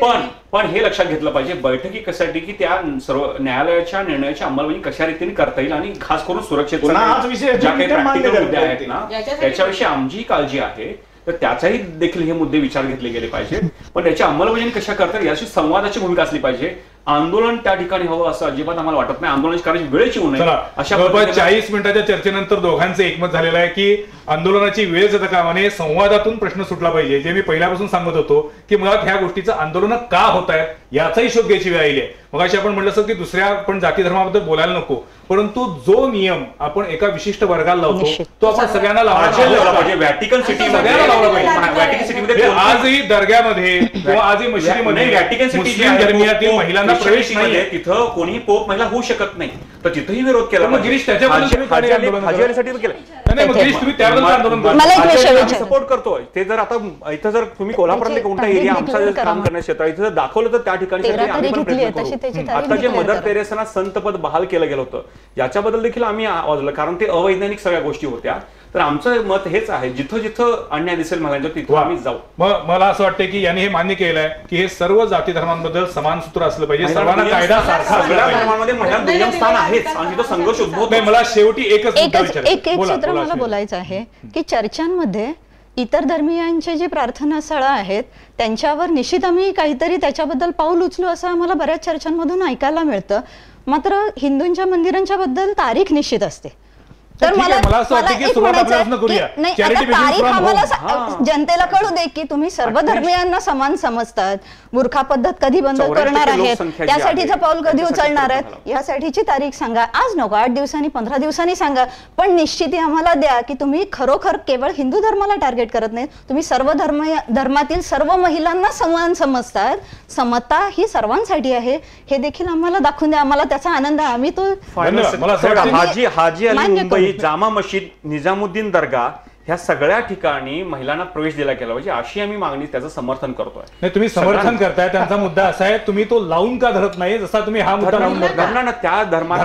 पण हे लक्षात घेतलं पाहिजे बैठकी कशासाठी की त्या सर्व न्यायालयाच्या निर्णयाची अंमलबजावणी कशा रीतीने करता येईल आणि खास करून सुरक्षेचा ज्या काही प्रॅक्टिकल मुद्दे आहेत ना त्याच्याविषयी आमची काळजी आहे. तर त्याचाही देखील हे मुद्दे विचार घेतले गेले पाहिजे. पण त्याची अंमलबजावणी कशा करतात याची संवादाची भूमिका असली पाहिजे. आंदोलन त्या ठिकाणी हवं असं अजिबात आम्हाला वाटत नाही. आंदोलन करायची वेळेची होऊ नये. अशा 40 मिनिटाच्या चर्चेनंतर दोघांचं एकमत झालेलं आहे की आंदोलनाची वेळ जाता कामा नये, संवादातून प्रश्न सुटला पाहिजे. जे मी पहिल्यापासून सांगत होतो की मुळात ह्या गोष्टीचं आंदोलन का होत आहेत याचाही शोध घ्यायची वेळ आली आहे. मग अशी आपण म्हटलं असं की दुसऱ्या पण जाती धर्माबद्दल बोलायला नको, परंतु जो नियम आपण एका विशिष्ट वर्गाला लावतो तो आपण सगळ्यांना लावला पाहिजे. व्हॅटिकन सिटी आजही दर्ग्यामध्ये किंवा आजही मशिदीमध्ये व्हॅटिकन सिटी धर्मियातील महिलांना प्रवेश नाही, तिथं कोणीही पोप महिला होऊ शकत नाही. तर तिथेही विरोध केला. मग गिरीश त्याच्याबद्दल सपोर्ट करतोय. ते जर आता इथं जर तुम्ही कोल्हापुरातले कोणता एरिया आमचा काम करण्यात क्षेत्र इथं जर दाखवलं तर त्या ठिकाणी आता जे मदर तेरेसांना संतपद बहाल केलं गेलं होतं याच्याबद्दल देखील आम्ही आवाजलं, कारण ते अवैज्ञानिक सगळ्या गोष्टी होत्या. तर आमचं मत हेच आहे, जिथं जिथं अन्याय दिसेल मला तिथं आम्ही जाऊ. मला असं वाटतं की यांनी हे मान्य केलं आहे की हे सर्व जाती धर्मांबद्दल समान सूत्र असलं पाहिजे, सर्वांना कायदा सारखा असला धर्मांमध्ये महिला स्थान आहेच आणि तो संघर्ष उद्भवत नाही. मला शेवटी एक सूत्र मला बोलायचं आहे की चर्चांमध्ये इतर धर्मीयांचे जे प्रार्थनास्थळं आहेत त्यांच्यावर निश्चित आम्ही काहीतरी त्याच्याबद्दल पाऊल उचलू असं आम्हाला बऱ्याच चर्चांमधून ऐकायला मिळतं. मात्र हिंदूंच्या मंदिरांच्या बद्दल तारीख निश्चित असते तर मला असं वाटतं की एक सुरुवात म्हणायचं आपल्यापासून करूया. की नाही, Charity आता begins तारीख from आम्हाला home. जनतेला कळू दे की तुम्ही सर्व धर्मियांना समान समजतात. बुरखा पद्धत कधी बंद 84% करणार आहेत, लोकसंख्या जी त्यासाठीचं आहे, पाऊल कधी त्याच्यासाठी उचलणार प्रयत्न आहेत, करा. यासाठीची तारीख सांगा. आज नको, 8 दिवसांनी 15 दिवसांनी सांगा, पण निश्चिती आम्हाला द्या की तुम्ही खरोखर केवळ हिंदू धर्माला टार्गेट करत नाही, तुम्ही सर्व धर्मातील सर्व महिलांना समान समजतात. समता ही सर्वांसाठी आहे हे देखील आम्हाला दाखवून द्या. आम्हाला त्याचा आनंद आहे. आम्ही तो धन्यवाद. मला असं वाटतं हाजी अली मान्य मुंबई, करू. जामा मशीद, निजामुद्दीन दर्गा ह्या सगळ्या ठिकाणी महिलांना प्रवेश दिला गेला पाहिजे अशी आम्ही मागणी, त्याचं समर्थन करतोय. नाही, तुम्ही समर्थन करताय, त्यांचा मुद्दा असा आहे, तुम्ही तो लावून का धरत नाही जसा तुम्ही हा मुद्दा लावून धरता. धरणार ना, त्या धर्मात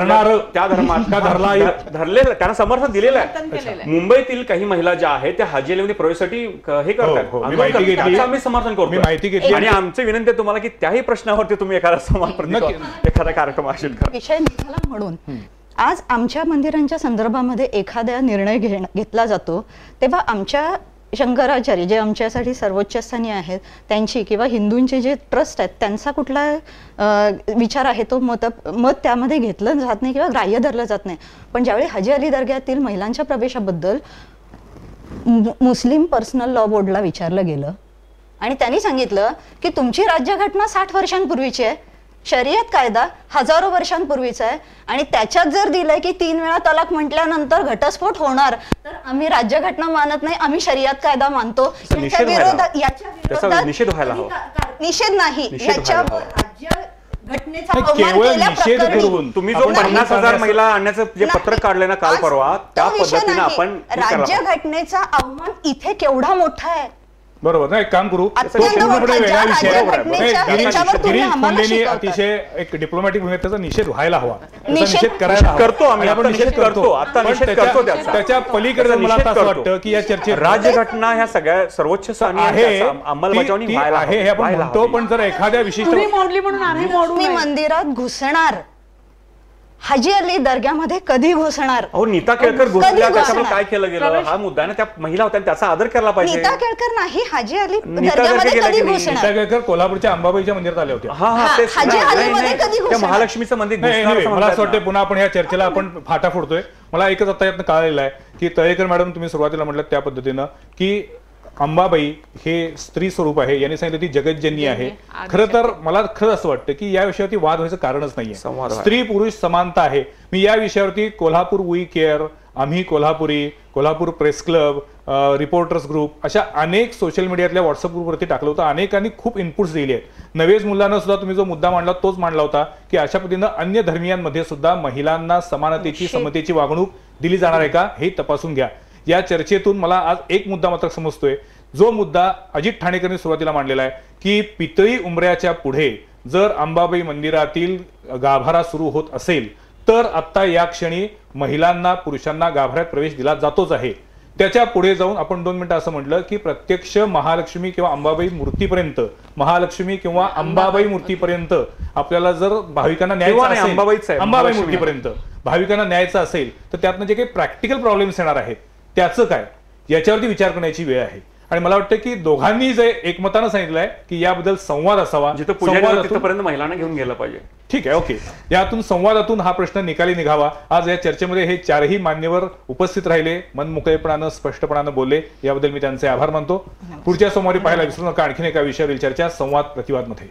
का धरला? धरलेलं, त्यांना समर्थन दिलेलं समर्थन केलेलं आहे. मुंबईतील काही महिला ज्या आहेत त्या हाजी अलीमध्ये प्रवेशासाठी हे हो, करतात, मी आंदोलन माहिती करतात. घेतली. त्याचं आम्ही समर्थन मी माहिती करतो. घेतली. आणि आमची विनंती आहे तुम्हाला की त्याही प्रश्नावरती तुम्ही एखादा एखादा कार्यक्रम आयोजित करा. विषय निघाला म्हणून आज आमच्या मंदिरांच्या संदर्भामध्ये एखादा निर्णय घेतला जातो तेव्हा आमच्या शंकराचार्य जे आमच्यासाठी सर्वोच्च स्थानी आहेत त्यांची किंवा हिंदूंचे जे ट्रस्ट आहेत त्यांचा कुठला विचार आहे तो मत त्यामध्ये घेतलं जात नाही किंवा ग्राह्य धरलं जात नाही. पण ज्यावेळी हाजी अली दर्ग्यातील महिलांच्या प्रवेशाबद्दल मुस्लिम पर्सनल लॉ बोर्डला विचारलं गेलं आणि त्यांनी सांगितलं की तुमची राज्यघटना 60 वर्षांपूर्वीची आहे, शरीयत कायदा हजारो वर्षांपूर्वीचा आहे आणि त्याच्यात जर दिलंय की 3 वेळा तलाक म्हटल्यानंतर घटस्फोट होणार तर आम्ही राज्यघटना मानत नाही, आम्ही शरीयत कायदा मानतो. याच्या विरोधात निषेध व्हायला हवा. निषेध नाही, याच्या राज्यघटनेचा अवमान केवळ निषेध केल्याप्रकरणी करून तुम्ही जो आपण 50,000 महिला आणण्याचं जे नाही. पत्रक काढलं ना काल आज परवा, तो त्या विषय पद्धतीने नाही. आपण हे करायला पाहिजे. राज्यघटनेचा अवमान इथे केवढा मोठा आहे. बरोबर ना, एक काम करू, तो अत्यंत पूर्णपणे मोठा वेगळा ज्या विषय आहे. राज्यघटनेच्या गिरीश ह्याच्यावर तुम्ही आम्हाला फुंडेंनी शिकवतात. अतिशय एक डिप्लोमॅटिक भूमिकेत त्याचा निषेध व्हायला हवा, त्याचा निषेध निषेध करायला हवा. करतो आम्ही, आणि आपण आता निषेध निषेध करतो, आता पण निषेध त्याच्या- करतो त्याचा. त्याच्या पलीकडे त्याचा मला निषेध असं करतो. वाटतं की या चर्चेत राज्यघटना ह्या सगळ्या सर्वोच्च स्थानी आहे, अंमलबजावणी ती व्हायला आहे हे आपण व्हायला म्हणतो, हवी. पण जर एखाद्या विशिष्ट तुम्ही मोडली म्हणून आम्ही मोडू तुम्ही नये. मंदिरात घुसणार, हाजी अली दर्ग्यामध्ये कधी घुसणार? अहो, नीता केळकर कधी घुसल्या, त्याच्यामुळे घुसणार? काय केलं गेलं हा मुद्दा आहे ना, त्या महिला होत्या त्याचा आदर केला पाहिजे. नीता केळकर नाही, हाजी अली नीता दर्ग्यामध्ये केळकर कधी गेल्या की घुसणार? नीता केळकर कोल्हापूरच्या अंबाबाईच्या मंदिरात आल्या होत्या. हा हा, तेच. हाजी नाही, अलीमध्ये नाही, कधी त्या घुसणार? महालक्ष्मीचं मंदिर नाही, घुसणार anyway, असं मला असं म्हणतात वाटतं पुन्हा आपण या चर्चेला आपण फाटा फोडतोय. मला एकच आता यातनं कळलेलं आहे की तळेकर मॅडम तुम्ही सुरुवातीला म्हटलं त्या पद्धतीनं की अंबाबाई हे स्त्री स्वरूप आहे, यांनी सांगितलं ती जगज्जननी आहे. खरं तर मला खरं असं वाटतं की या विषयावरती वाद व्हायचं कारणच नाहीये. संवाद आहे. स्त्री पुरुष समानता आहे. मी या विषयावरती कोल्हापूर वी केअर, आम्ही Kolhapuri, Kolhapur press club, reporters group अशा अनेक सोशल मीडियातल्या व्हॉट्सअप ग्रुपवरती टाकलं होतं. अनेकांनी खूप इनपुट्स दिली आहेत. नवेज मुलांना सुद्धा तुम्ही जो मुद्दा मांडला तोच मांडला होता की अशा पद्धतीनं अन्य धर्मियांमध्ये सुद्धा महिलांना समानतेची समतेची वागणूक दिली जाणार आहे का हे तपासून घ्या. या चर्चेतून मला आज एक मुद्दा मात्र समजतोय, जो मुद्दा अजित ठाणेकरांनी सुरुवातीला मांडलेला आहे की पितळी उंबऱ्याच्या पुढे जर अंबाबाई मंदिरातील गाभारा सुरू होत असेल तर आता या क्षणी महिलांना पुरुषांना गाभाऱ्यात प्रवेश दिला जातोच आहे. त्याच्या पुढे जाऊन आपण 2 मिनिटं असं म्हटलं की प्रत्यक्ष महालक्ष्मी किंवा अंबाबाई मूर्तीपर्यंत, महालक्ष्मी किंवा अंबाबाई मूर्तीपर्यंत आपल्याला जर भाविकांना न्यायचं किंवा नाही, असेल, अंबाबाईच आहे, अंबाबाई महालक्ष्मी मूर्तीपर्यंत भाविकांना न्यायचं असेल तर त्यातनं जे काही प्रॅक्टिकल प्रॉब्लेम्स येणार आहेत त्याचं काय, याच्यावरती विचार करण्याची वेळ आहे. आणि मला वाटतं की दोघांनी जे एकमतानं सांगितलंय की याबद्दल संवाद असावा, जिथं पूजा संवादातून- तिथपर्यंत महिलांना घेऊन गेलं पाहिजे. ठीक आहे, ओके. यातून संवादातून हा प्रश्न निकाली निघावा. आज या चर्चेमध्ये हे 4ही मान्यवर उपस्थित राहिले, मनमोकळेपणानं स्पष्टपणानं बोलले, याबद्दल मी त्यांचे आभार मानतो. पुढच्या सोमवारी पाहायला विसरू नका आणखीन एका विषयावरील चर्चा संवाद प्रतिवाद मध्ये.